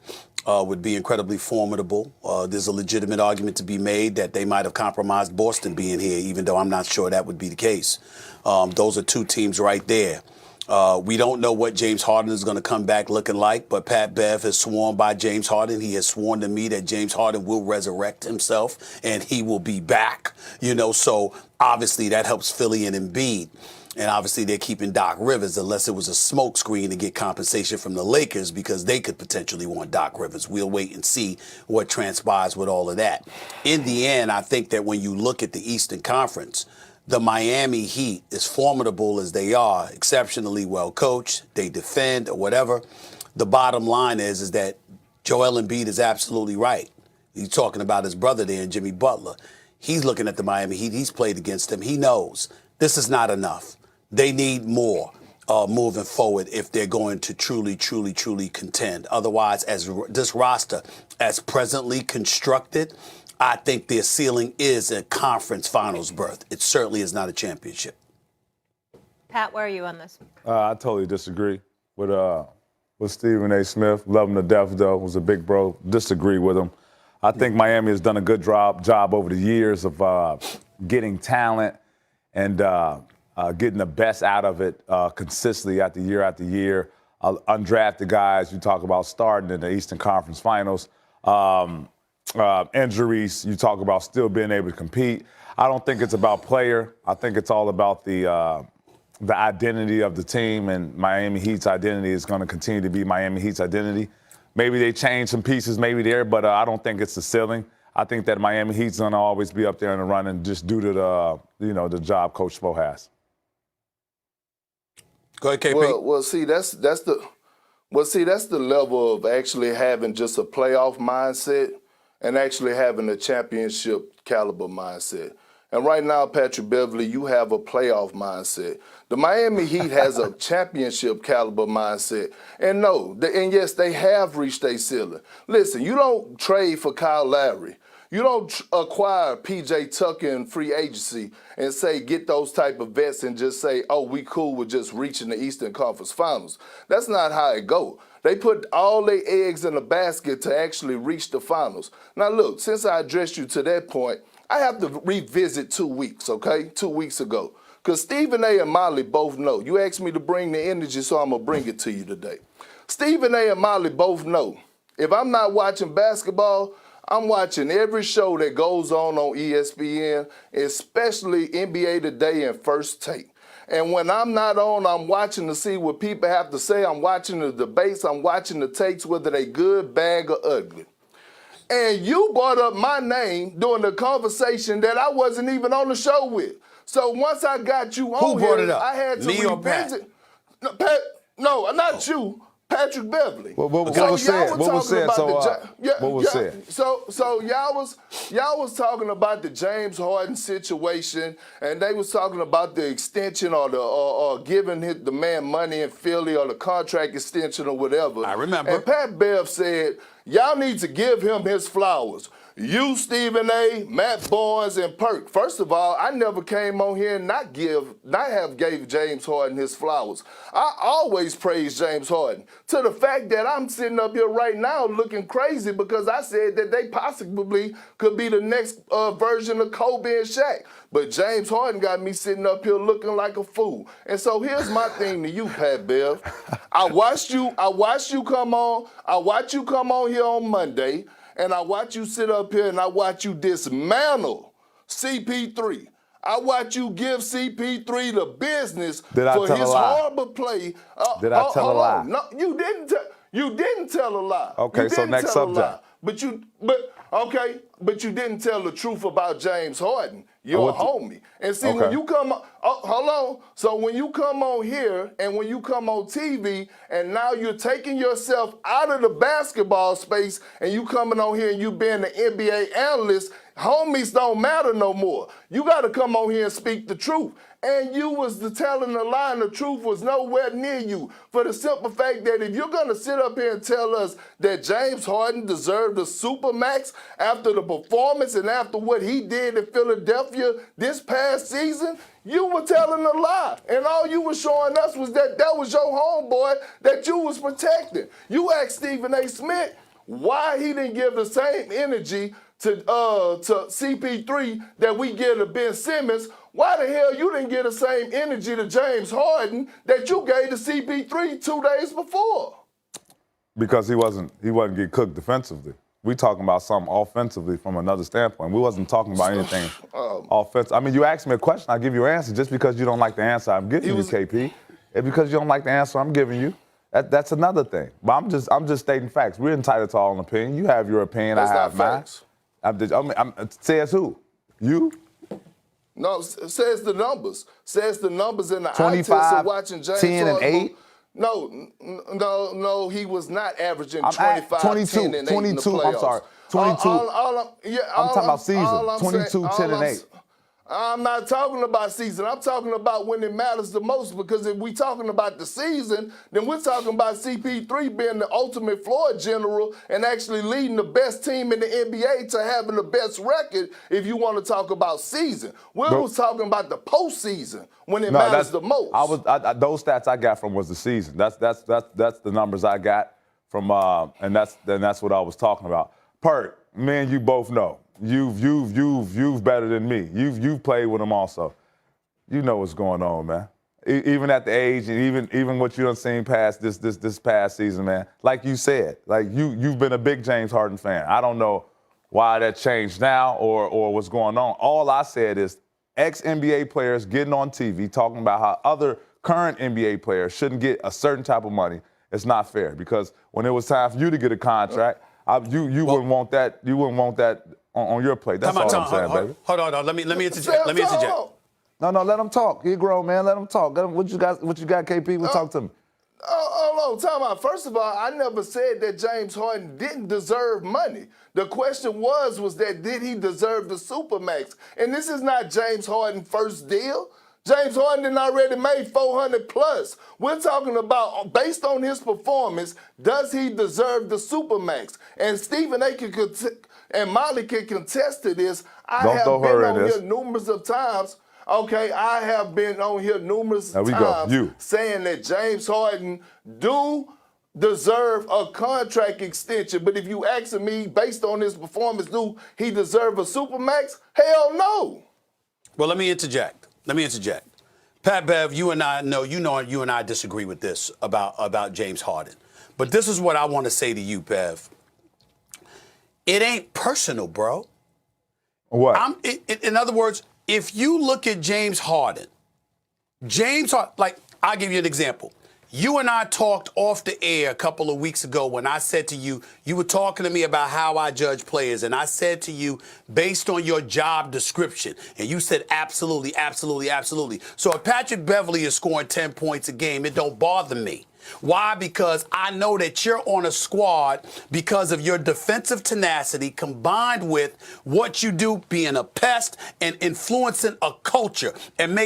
would be incredibly formidable. There's a legitimate argument to be made that they might have compromised Boston being here, even though I'm not sure that would be the case. Those are two teams right there. We don't know what James Harden is going to come back looking like, but Pat Bev has sworn by James Harden. He has sworn to me that James Harden will resurrect himself and he will be back. So obviously that helps Philly and Embiid. And obviously they're keeping Doc Rivers unless it was a smokescreen to get compensation from the Lakers because they could potentially want Doc Rivers. We'll wait and see what transpires with all of that. In the end, I think that when you look at the Eastern Conference, the Miami Heat, as formidable as they are, exceptionally well coached, they defend or whatever. The bottom line is that Joel Embiid is absolutely right. He's talking about his brother there, Jimmy Butler. He's looking at the Miami Heat. He's played against them. He knows this is not enough. They need more moving forward if they're going to truly contend. Otherwise, as this roster, as presently constructed, I think their ceiling is a conference finals berth. It certainly is not a championship. Pat, where are you on this? I totally disagree with Stephen A. Smith. Love him to death, though. Was a big bro. Disagree with him. I think Miami has done a good job over the years of getting talent and getting the best out of it consistently after year. Undrafted guys, you talk about starting in the Eastern Conference Finals. Injuries, you talk about still being able to compete. I don't think it's about player. I think it's all about the identity of the team, and Miami Heat's identity is going to continue to be Miami Heat's identity. Maybe they change some pieces, maybe there, but I don't think it's the ceiling. I think that Miami Heat's going to always be up there in the running just due to the job Coach Spo has. Go ahead, KP. Well, see, that's the level of actually having just a playoff mindset and actually having a championship caliber mindset. And right now, Patrick Beverly, you have a playoff mindset. The Miami Heat has a championship caliber mindset. And and yes, they have reached a ceiling. Listen, you don't trade for Kyle Lowry. You don't acquire P.J. Tucker in free agency and say, get those type of vets and just say, oh, we cool with just reaching the Eastern Conference Finals. That's not how it go. They put all their eggs in a basket to actually reach the finals. Now, look, since I addressed you to that point, I have to revisit 2 weeks, okay? 2 weeks ago. Because Stephen A. and Molly both know. You asked me to bring the energy, so I'm going to bring it to you today. Stephen A. and Molly both know. If I'm not watching basketball, I'm watching every show that goes on ESPN, especially NBA Today and First Take. And when I'm not on, I'm watching to see what people have to say. I'm watching the debates. I'm watching the takes, whether they good, bad, or ugly. And you brought up my name during the conversation that I wasn't even on the show with. So once I got you on Who brought here, it up? I had to Me or Pat? revisit. No, not you. Patrick Beverly. What was said? What was said? What was said? So y'all was talking about the James Harden situation, and they was talking about the extension or giving the man money in Philly or the contract extension or whatever. I remember. And Pat Bev said, y'all need to give him his flowers. You, Stephen A., Matt Barnes, and Perk. First of all, I never came on here and not have gave James Harden his flowers. I always praise James Harden, to the fact that I'm sitting up here right now looking crazy because I said that they possibly could be the next version of Kobe and Shaq. But James Harden got me sitting up here looking like a fool. And so here's my thing to you, Pat Bev. I watched you come on. I watched you come on here on Monday. And I watch you sit up here and I watch you dismantle CP3. I watch you give CP3 the business for his horrible play. Did I tell a lie? No, you didn't. You didn't tell a lie. Okay, so next subject. But you didn't tell the truth about James Harden. You're a homie. And see, when you come on, hold on. So when you come on here and when you come on TV and now you're taking yourself out of the basketball space and you coming on here and you being an NBA analyst, homies don't matter no more. You got to come on here and speak the truth. And you was telling the lie and the truth was nowhere near you. For the simple fact that if you're going to sit up here and tell us that James Harden deserved a supermax after the performance and after what he did in Philadelphia this past season, you were telling a lie. And all you were showing us was that was your homeboy that you was protecting. You asked Stephen A. Smith why he didn't give the same energy to CP3 that we give to Ben Simmons. Why the hell you didn't get the same energy to James Harden that you gave to CP3 2 days before? Because he wasn't getting cooked defensively. We talking about something offensively from another standpoint. We wasn't talking about anything offensive. I mean, you asked me a question, I give you an answer. Just because you don't like the answer I'm giving you, KP, and because you don't like the answer I'm giving you, that's another thing. But I'm just stating facts. We're entitled to all an opinion. You have your opinion, That's I have mine. Says who? You? No, says the numbers. Says the numbers in the 25, of watching James 10 and Harden. 8? No, he was not averaging I'm 25, 22, 10, and 8 in the 22, playoffs. I'm sorry. 22. I'm talking about season. 22, 10, and 8. I'm not talking about season. I'm talking about when it matters the most, because if we're talking about the season, then we're talking about CP3 being the ultimate floor general and actually leading the best team in the NBA to having the best record if you want to talk about season. We was talking about the postseason when it matters the most. Those stats I got from was the season. That's the numbers I got from, and that's what I was talking about. Perk, me and you both know. You've better than me. You've played with him also. You know what's going on, man. Even at the age and even what you done seen past this past season, man. Like you said, like you've been a big James Harden fan. I don't know why that changed now or what's going on. All I said is ex-NBA players getting on TV talking about how other current NBA players shouldn't get a certain type of money. It's not fair, because when it was time for you to get a contract, you wouldn't want that. You wouldn't want that on your plate. That's all I'm saying, baby. Hold on. Let me interject. Let me interject. No, let him talk. He grown, man. Let him talk. What you got, KP? Talk to me. Hold on, time out. First of all, I never said that James Harden didn't deserve money. The question was that did he deserve the Supermax? And this is not James Harden's first deal. James Harden had already made 400 plus. We're talking about, based on his performance, does he deserve the Supermax? And Stephen A. and Molly can contest to this. I have been on here numerous of times. Okay, I have been on here numerous times saying that James Harden do deserve a contract extension. But if you ask me, based on his performance, do he deserve a Supermax? Hell no. Well, let me interject. Pat Bev, you and I disagree with this about James Harden. But this is what I want to say to you, Bev. It ain't personal, bro. What? In other words, if you look at James Harden, like, I'll give you an example. You and I talked off the air a couple of weeks ago when I said to you, you were talking to me about how I judge players, and I said to you, based on your job description, and you said absolutely, absolutely, absolutely. So if Patrick Beverley is scoring 10 points a game, it don't bother me. Why? Because I know that you're on a squad because of your defensive tenacity combined with what you do being a pest and influencing a culture and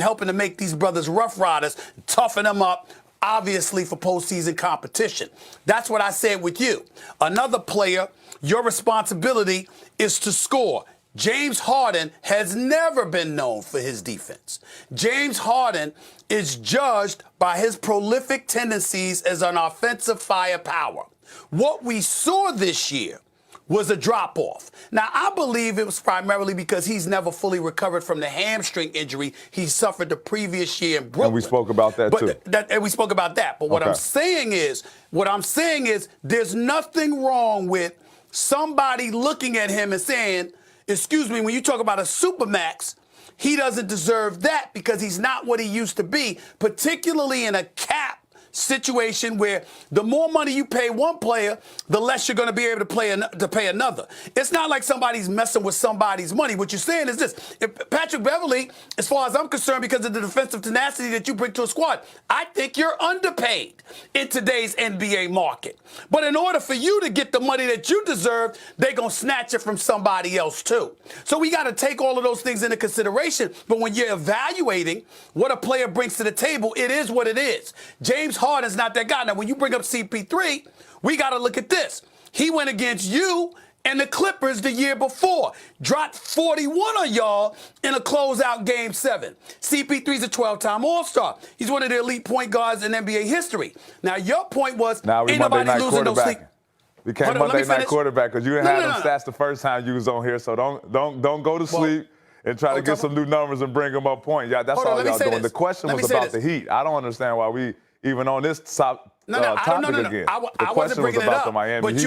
helping to make these brothers rough riders, toughen them up, obviously for postseason competition. That's what I said with you. Another player, your responsibility is to score. James Harden has never been known for his defense. James Harden is judged by his prolific tendencies as an offensive firepower. What we saw this year was a drop-off. Now, I believe it was primarily because he's never fully recovered from the hamstring injury he suffered the previous year in Brooklyn. And we spoke about that, too. And we spoke about that. But what I'm saying is there's nothing wrong with somebody looking at him and saying, excuse me, when you talk about a Supermax, he doesn't deserve that because he's not what he used to be, particularly in a cap situation where the more money you pay one player, the less you're going to be able to pay another. It's not like somebody's messing with somebody's money. What you're saying is this. If Patrick Beverley, as far as I'm concerned, because of the defensive tenacity that you bring to a squad, I think you're underpaid in today's NBA market. But in order for you to get the money that you deserve, they're going to snatch it from somebody else too. So we got to take all of those things into consideration. But when you're evaluating what a player brings to the table, it is what it is. James Harden's not that guy. Now, when you bring up CP3, we got to look at this. He went against you and the Clippers the year before. Dropped 41 on y'all in a closeout Game 7. CP3's a 12-time All-Star. He's one of the elite point guards in NBA history. Now, your point was, ain't nobody losing no sleep. We can't Monday night quarterback because you didn't have them stats the first time you was on here, so don't go to sleep and try to get some new numbers and bring them up point. Yeah, that's all y'all doing. The question was about the Heat. I don't understand why we even on this topic again. I wasn't bringing it up. The Miami Heat.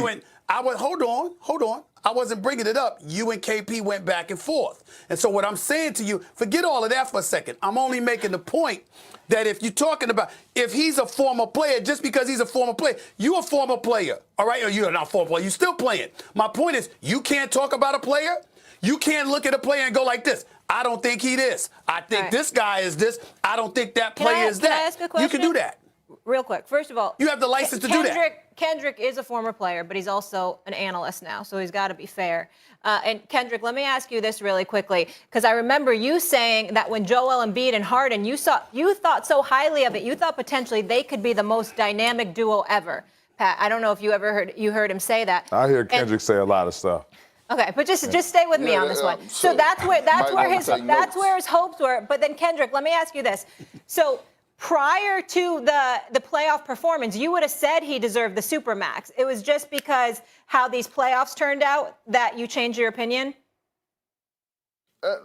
Hold on. I wasn't bringing it up. You and KP went back and forth. And so what I'm saying to you, forget all of that for a second. I'm only making the point that if you're talking about, if he's a former player, just because he's a former player, you a former player, all right? Or you're not a former player, you're still playing. My point is, you can't talk about a player. You can't look at a player and go like this. I don't think he this. I think this guy is this. I don't think that player is that. Can I ask a question? You can do that. Real quick. First of all, you have the license to do that. Kendrick is a former player, but he's also an analyst now, so he's got to be fair. And Kendrick, let me ask you this really quickly, because I remember you saying that when Joel Embiid and Harden, you thought so highly of it. You thought potentially they could be the most dynamic duo ever. Pat, I don't know if you ever heard him say that. I hear Kendrick say a lot of stuff. Okay, but just stay with me on this one. So that's where his hopes were. But then Kendrick, let me ask you this. So prior to the playoff performance, you would have said he deserved the Supermax. It was just because how these playoffs turned out that you changed your opinion?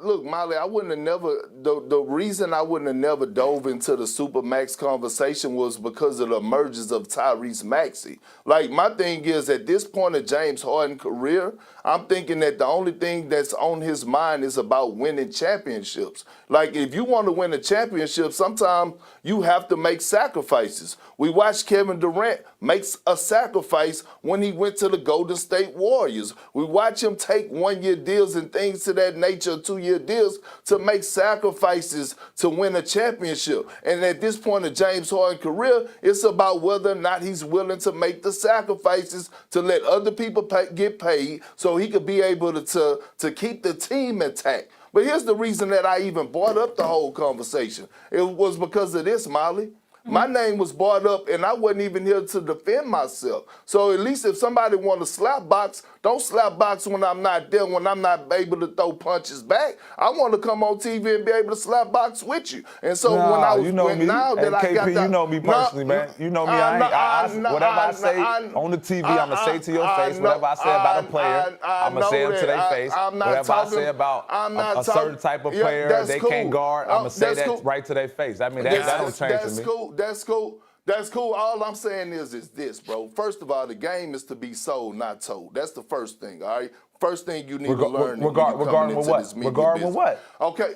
Look, Molly, I wouldn't have never, the reason I wouldn't have never dove into the Supermax conversation was because of the emergence of Tyrese Maxey. Like, my thing is, at this point of James Harden's career, I'm thinking that the only thing that's on his mind is about winning championships. Like, if you want to win a championship, sometimes you have to make sacrifices. We watched Kevin Durant makes a sacrifice when he went to the Golden State Warriors. We watch him take 1-year deals and things to that nature, 2-year deals, to make sacrifices to win a championship. And at this point of James Harden's career, it's about whether or not he's willing to make the sacrifices to let other people get paid so he could be able to keep the team intact. But here's the reason that I even brought up the whole conversation. It was because of this, Molly. My name was brought up, and I wasn't even here to defend myself. So at least if somebody want to slap box, don't slap box when I'm not there, when I'm not able to throw punches back. I want to come on TV and be able to slap box with you. And so when I was you know me. now that KP, I got that, you know me personally, man. You know me. Whatever I say on the TV, I'm going to say to your face. Whatever I say about a player, I'm going to say them to their face. Whatever I say about a certain type of player they can't guard, I'm going to say that right to their face. I mean, that don't change to me. That's cool. That's cool. All I'm saying is this, bro. First of all, the game is to be sold, not told. That's the first thing, all right? First thing you need to learn. Regarding with what? Regarding with what? Okay,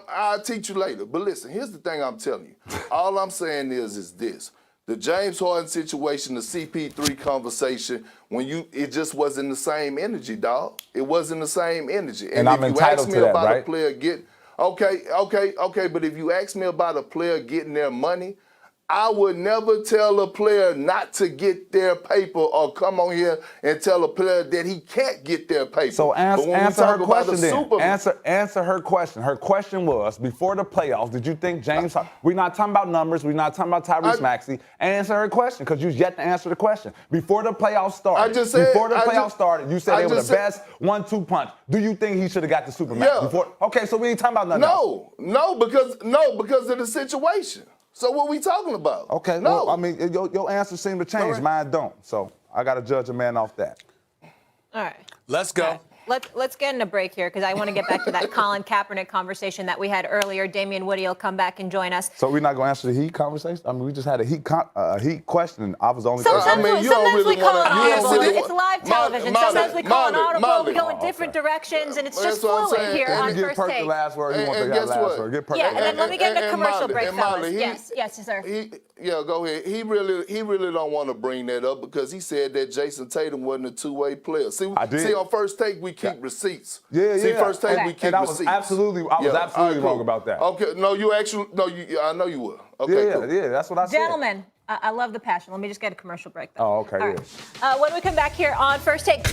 I'll teach you later. But listen, here's the thing I'm telling you. All I'm saying is this. The James Harden situation, the CP3 conversation, it just wasn't the same energy, dog. It wasn't the same energy. And I'm entitled to that, right? Okay, but if you ask me about a player getting their money, I would never tell a player not to get their paper or come on here and tell a player that he can't get their paper. So answer her question then. Answer her question. Her question was, before the playoffs, did you think James we're not talking about numbers, we're not talking about Tyrese Maxey. Answer her question, because you yet to answer the question. Before the playoffs started, you said they were the best 1-2 punch. Do you think he should have got the Supermax? Yeah. Okay, so we ain't talking about nothing else. No, because of the situation. So what we talking about? Okay, no. Well, I mean, your answers seem to change. Mine don't. So I got to judge a man off that. All right. Let's go. Okay. Let's get in a break here, because I want to get back to that Colin Kaepernick conversation that we had earlier. Damian Woody will come back and join us. So we're not going to answer the Heat conversation? I mean, we just had a Heat question. I was only... Sometimes we call it audible. Molly, It's live television. Sometimes we call it audible. We go in different directions, and it's just fluid here on First Take. Get Perk the last word. He wants to get the last word. Get Perk. Yeah, and then let me get in a commercial break, fellas. Yes, sir. Go ahead. He really don't want to bring that up, because he said that Jason Tatum wasn't a two-way player. See, on First Take, we keep receipts. Yeah. First Take, we keep and I receipts. was absolutely wrong about that. Okay, I know you were. Okay, cool. Yeah, that's what I said. Gentlemen, I love the passion. Let me just get a commercial break, though. Oh, okay, All right. When we come back here on First Take,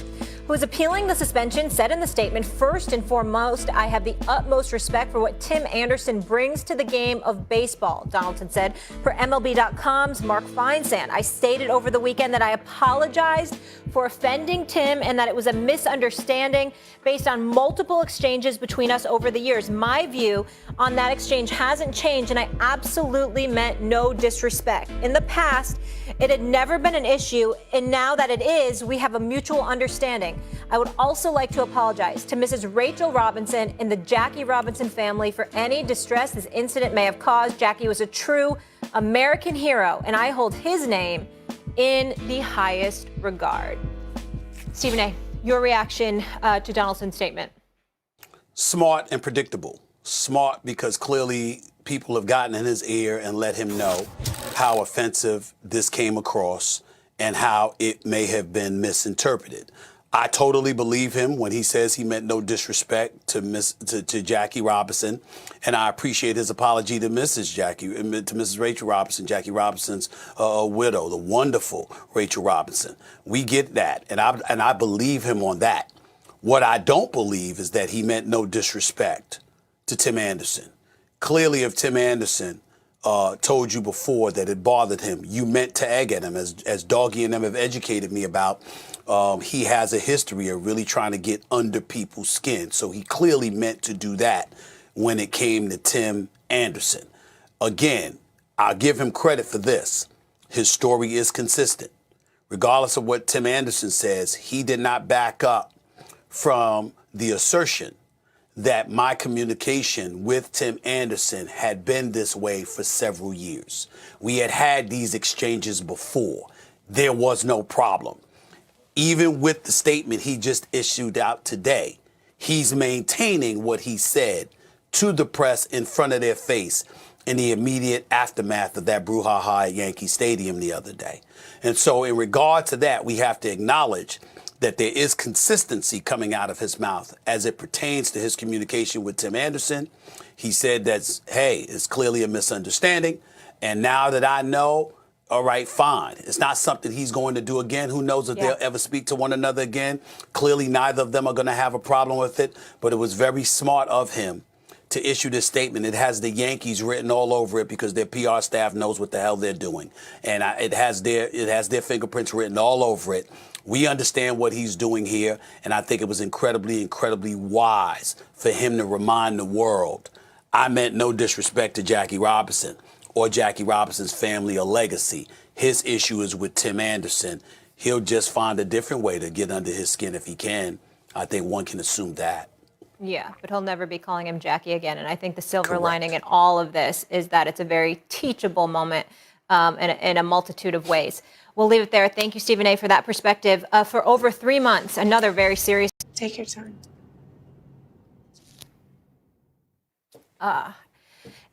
who is appealing the suspension, said in the statement, first and foremost, I have the utmost respect for what Tim Anderson brings to the game of baseball, Donaldson said. For MLB.com's Mark Feinsand, I stated over the weekend that I apologized for offending Tim and that it was a misunderstanding based on multiple exchanges between us over the years. My view on that exchange hasn't changed, and I absolutely meant no disrespect. In the past, it had never been an issue, and now that it is, we have a mutual understanding. I would also like to apologize to Mrs. Rachel Robinson and the Jackie Robinson family for any distress this incident may have caused. Jackie was a true American hero, and I hold his name in the highest regard. Stephen A., your reaction to Donaldson's statement? Smart and predictable. Smart because clearly people have gotten in his ear and let him know how offensive this came across and how it may have been misinterpreted. I totally believe him when he says he meant no disrespect to Jackie Robinson, and I appreciate his apology to Mrs. Rachel Robinson, Jackie Robinson's widow, the wonderful Rachel Robinson. We get that, and I believe him on that. What I don't believe is that he meant no disrespect to Tim Anderson. Clearly, if Tim Anderson told you before that it bothered him, you meant to egg at him, as Doggy and them have educated me about. He has a history of really trying to get under people's skin. So he clearly meant to do that when it came to Tim Anderson. Again, I'll give him credit for this. His story is consistent. Regardless of what Tim Anderson says, he did not back up from the assertion that my communication with Tim Anderson had been this way for several years. We had these exchanges before. There was no problem. Even with the statement he just issued out today, he's maintaining what he said to the press in front of their face in the immediate aftermath of that brouhaha at Yankee Stadium the other day. And so in regard to that, we have to acknowledge that there is consistency coming out of his mouth as it pertains to his communication with Tim Anderson. He said that, hey, it's clearly a misunderstanding. And now that I know, all right, fine. It's not something he's going to do again. Who knows if they'll ever speak to one another again. Clearly, neither of them are going to have a problem with it. But it was very smart of him to issue this statement. It has the Yankees written all over it because their PR staff knows what the hell they're doing. And it has their fingerprints written all over it. We understand what he's doing here. And I think it was incredibly, incredibly wise for him to remind the world, I meant no disrespect to Jackie Robinson or Jackie Robinson's family or legacy. His issue is with Tim Anderson. He'll just find a different way to get under his skin if he can. I think one can assume that. Yeah, but he'll never be calling him Jackie again. And I think the silver lining in all of this is that it's a very teachable moment in a multitude of ways. We'll leave it there. Thank you, Stephen A., for that perspective. For over 3 months, another very serious. Take your time.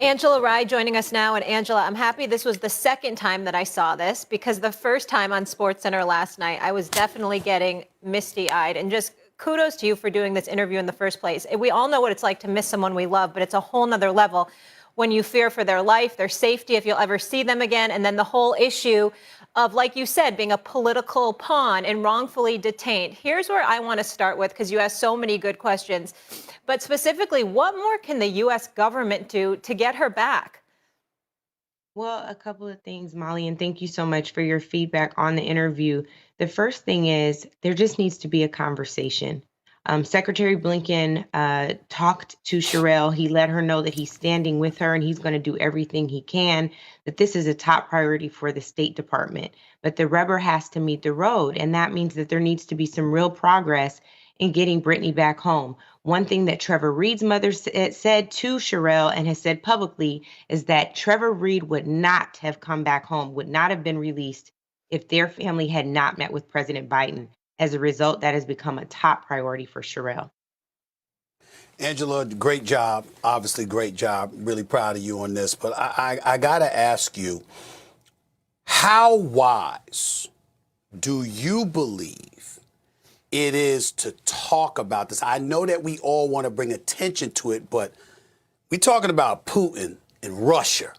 Angela Rye joining us now. And Angela, I'm happy this was the second time that I saw this, because the first time on SportsCenter last night, I was definitely getting misty-eyed. And just kudos to you for doing this interview in the first place. We all know what it's like to miss someone we love, but it's a whole nother level when you fear for their life, their safety, if you'll ever see them again. And then the whole issue of, like you said, being a political pawn and wrongfully detained. Here's where I want to start with, because you asked so many good questions. But specifically, what more can the U.S. government do to get her back? Well, a couple of things, Molly, and thank you so much for your feedback on the interview. The first thing is there just needs to be a conversation. Secretary Blinken talked to Sherelle. He let her know that he's standing with her and he's going to do everything he can, that this is a top priority for the State Department. But the rubber has to meet the road, and that means that there needs to be some real progress in getting Brittany back home. One thing that Trevor Reed's mother said to Sherelle and has said publicly is that Trevor Reed would not have come back home, would not have been released if their family had not met with President Biden. As a result, that has become a top priority for Sherelle. Angela, great job. Obviously, great job. Really proud of you on this. But I got to ask you, how wise do you believe it is to talk about this? I know that we all want to bring attention to it, but we're talking about Putin and Russia.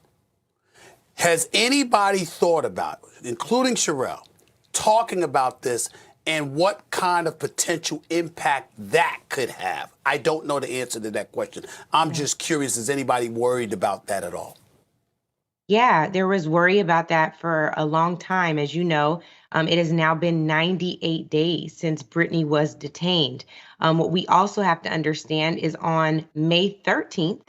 Has anybody thought about, including Sherelle, talking about this and what kind of potential impact that could have? I don't know the answer to that question. I'm just curious, is anybody worried about that at all? Yeah, there was worry about that for a long time. As you know, it has now been 98 days since Brittany was detained. What we also have to understand is on May 13th,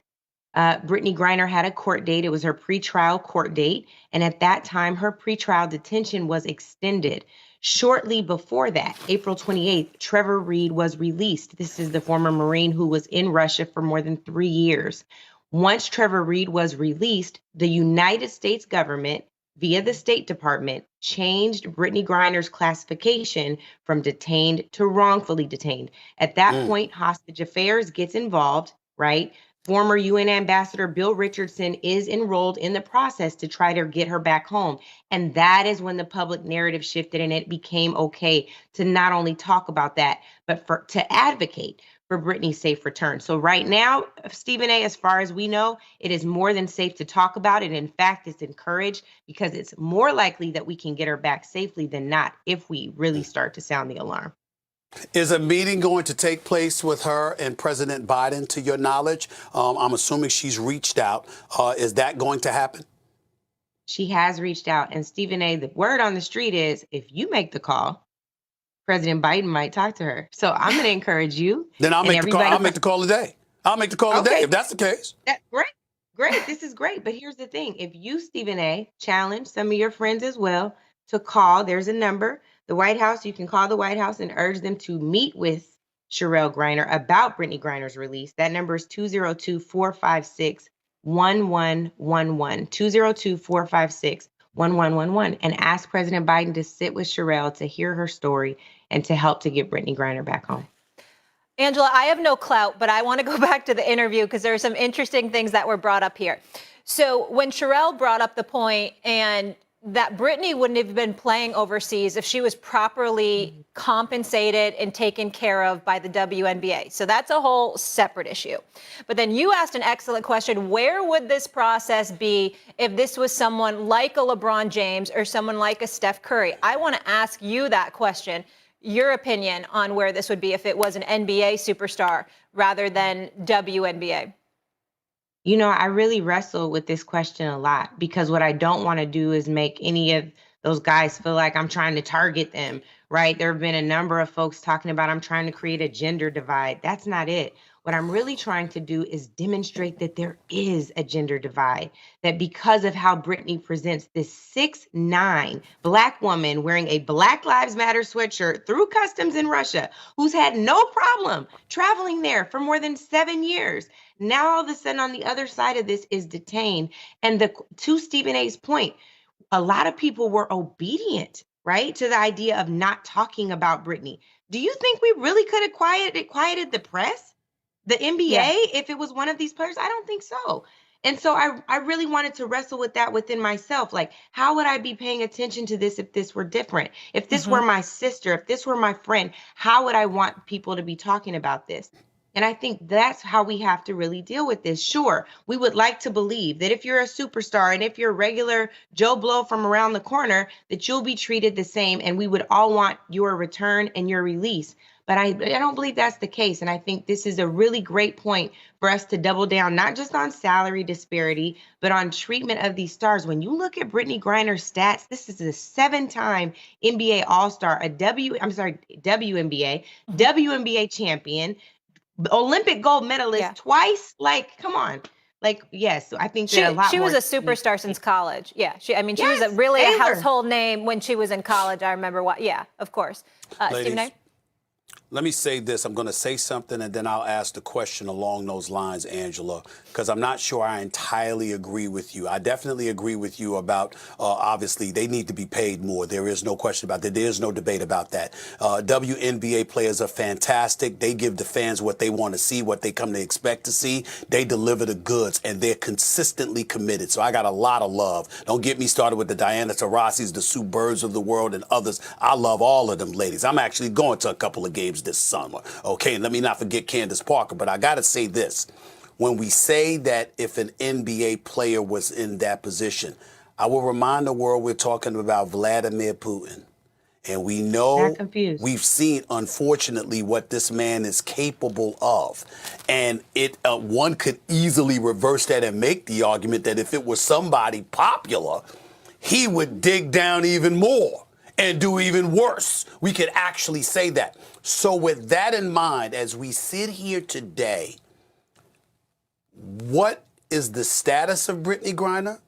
Brittany Griner had a court date. It was her pretrial court date. And at that time, her pretrial detention was extended. Shortly before that, April 28th, Trevor Reed was released. This is the former Marine who was in Russia for more than 3 years. Once Trevor Reed was released, the United States government, via the State Department, changed Brittany Griner's classification from detained to wrongfully detained. At that point, Hostage Affairs gets involved, right? Former UN Ambassador Bill Richardson is enrolled in the process to try to get her back home. And that is when the public narrative shifted and it became okay to not only talk about that, but to advocate for Brittany's safe return. So right now, Stephen A., as far as we know, it is more than safe to talk about it. In fact, it's encouraged because it's more likely that we can get her back safely than not if we really start to sound the alarm. Is a meeting going to take place with her and President Biden, to your knowledge? I'm assuming she's reached out. Is that going to happen? She has reached out. And Stephen A., the word on the street is if you make the call, President Biden might talk to her. So I'm going to encourage you. Then I'll make the call. I'll make the call today. I'll make the call today if that's the case. That's great. Great. This is great. But here's the thing. If you, Stephen A., challenge some of your friends as well to call, there's a number. The White House, you can call the White House and urge them to meet with Sherelle Griner about Brittany Griner's release. That number is 202-456-1111, 202-456-1111, and ask President Biden to sit with Sherelle to hear her story and to help to get Brittany Griner back home. Angela, I have no clout, but I want to go back to the interview because there are some interesting things that were brought up here. So when Sherelle brought up the point and that Brittany wouldn't have been playing overseas if she was properly compensated and taken care of by the WNBA. So that's a whole separate issue. But then you asked an excellent question. Where would this process be if this was someone like a LeBron James or someone like a Steph Curry? I want to ask you that question, your opinion on where this would be if it was an NBA superstar rather than WNBA. You know, I really wrestle with this question a lot because what I don't want to do is make any of those guys feel like I'm trying to target them, right? There have been a number of folks talking about I'm trying to create a gender divide. That's not it. What I'm really trying to do is demonstrate that there is a gender divide, that because of how Brittany presents this 6'9" Black woman wearing a Black Lives Matter sweatshirt through customs in Russia, who's had no problem traveling there for more than 7 years. Now, all of a sudden, on the other side of this is detained. And to Stephen A's point, a lot of people were obedient, right, to the idea of not talking about Brittany. Do you think we really could have quieted the press, the NBA, if it was one of these players? I don't think so. And so I really wanted to wrestle with that within myself. Like, how would I be paying attention to this if this were different? If this were my sister, if this were my friend, how would I want people to be talking about this? And I think that's how we have to really deal with this. Sure, we would like to believe that if you're a superstar and if you're a regular Joe Blow from around the corner, that you'll be treated the same and we would all want your return and your release. But I don't believe that's the case. And I think this is a really great point for us to double down, not just on salary disparity, but on treatment of these stars. When you look at Brittany Griner's stats, this is a 7-time NBA All-Star, WNBA, WNBA champion, Olympic gold medalist twice. Like, come on. Like, yes, I think that a lot she more. was a superstar since college. Yeah, she was Yes, really a Taylor. household name when she was in college. I remember what. Yeah, of course. Stephen A. Let me say this. I'm going to say something, and then I'll ask the question along those lines, Angela, because I'm not sure I entirely agree with you. I definitely agree with you about, obviously, they need to be paid more. There is no question about that. There is no debate about that. WNBA players are fantastic. They give the fans what they want to see, what they come to expect to see. They deliver the goods, and they're consistently committed. So I got a lot of love. Don't get me started with the Diana Taurasi's, the Sue Birds of the world, and others. I love all of them ladies. I'm actually going to a couple of games this summer. Okay, and let me not forget Candace Parker, but I got to say this. When we say that if an NBA player was in that position, I will remind the world we're talking about Vladimir Putin. And we know, we've seen, unfortunately, what this man is capable of. And one could easily reverse that and make the argument that if it was somebody popular, he would dig down even more and do even worse. We could actually say that. So with that in mind, as we sit here today, what is the status of Brittany Griner,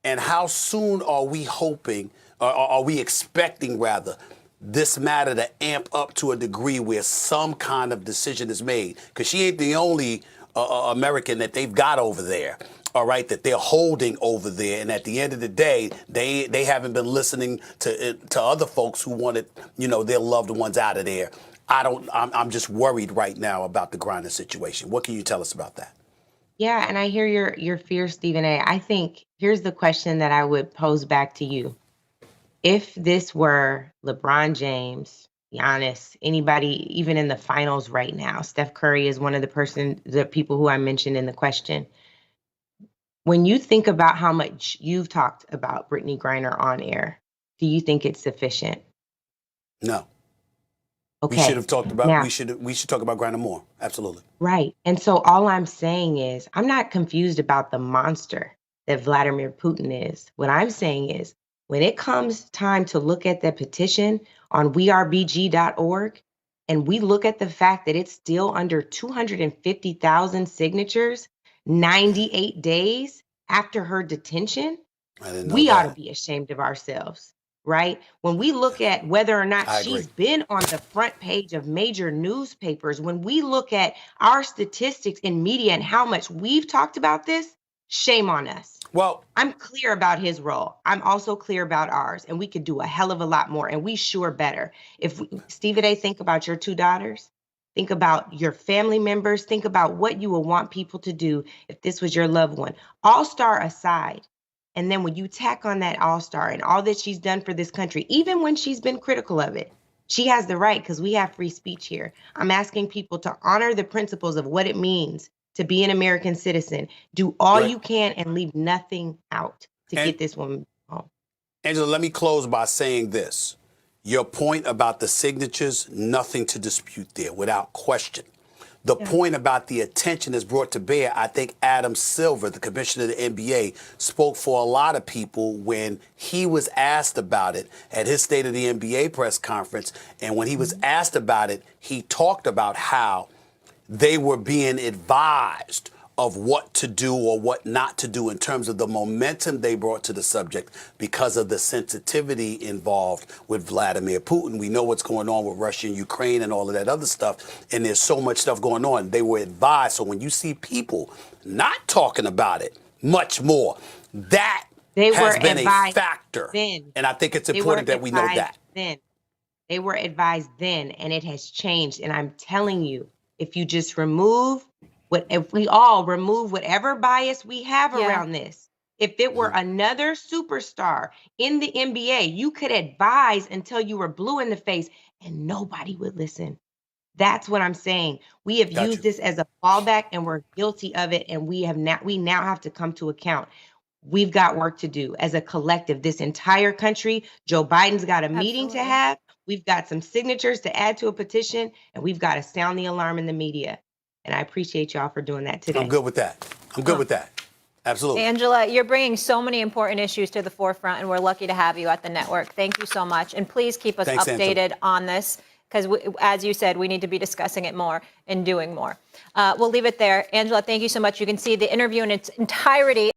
and how soon are we hoping, or are we expecting rather, this matter to amp up to a degree where some kind of decision is made? Because she ain't the only American that they've got over there. All right, that they're holding over there, and at the end of the day, they haven't been listening to other folks who wanted, their loved ones out of there. I'm just worried right now about the Griner situation. What can you tell us about that? Yeah, and I hear your fear, Stephen A. I think here's the question that I would pose back to you. If this were LeBron James, Giannis, anybody, even in the finals right now, Steph Curry is one of the people who I mentioned in the question. When you think about how much you've talked about Brittany Griner on air, do you think it's sufficient? No. Okay. We should have talked about. Now, we should talk about Griner more. Absolutely. Right. And so all I'm saying is I'm not confused about the monster that Vladimir Putin is. What I'm saying is when it comes time to look at the petition on wearebg.org, and we look at the fact that it's still under 250,000 signatures, 98 days after her detention, we ought to be ashamed of ourselves, right? When we look at whether or not she's been on the front page of major newspapers, when we look at our statistics in media and how much we've talked about this, shame on us. Well, I'm clear about his role. I'm also clear about ours, and we could do a hell of a lot more, and we sure better. If Stephen A., think about your 2 daughters. Think about your family members. Think about what you would want people to do if this was your loved one. All-star aside. And then when you tack on that all-star and all that she's done for this country, even when she's been critical of it, she has the right, because we have free speech here. I'm asking people to honor the principles of what it means to be an American citizen. Do all Right. you can and leave nothing out to get this woman home. Angela, let me close by saying this. Your point about the signatures, nothing to dispute there, without question. The point about the attention that's brought to bear, I think Adam Silver, the commissioner of the NBA, spoke for a lot of people when he was asked about it at his State of the NBA press conference. And when he was asked about it, he talked about how they were being advised of what to do or what not to do in terms of the momentum they brought to the subject because of the sensitivity involved with Vladimir Putin. We know what's going on with Russia and Ukraine and all of that other stuff, and there's so much stuff going on. They were advised. So when you see people not talking about it much more, that has been a factor. Then. And I think it's important that we know that. They were advised then, and it has changed. And I'm telling you, if you just if we all remove whatever bias we have around this, if it were another superstar in the NBA, you could advise until you were blue in the face and nobody would listen. That's what I'm saying. We have used this as a fallback and we're guilty of it. And we now have to come to account. We've got work to do as a collective, this entire country. Joe Biden's got a meeting to have. We've got some signatures to add to a petition, and we've got to sound the alarm in the media. And I appreciate y'all for doing that today. I'm good with that. I'm good with that. Absolutely. Angela, you're bringing so many important issues to the forefront, and we're lucky to have you at the network. Thank you so much. And please keep us updated on this, because as you said, we need to be discussing it more and doing more. We'll leave it there. Angela, thank you so much. You can see the interview in its entirety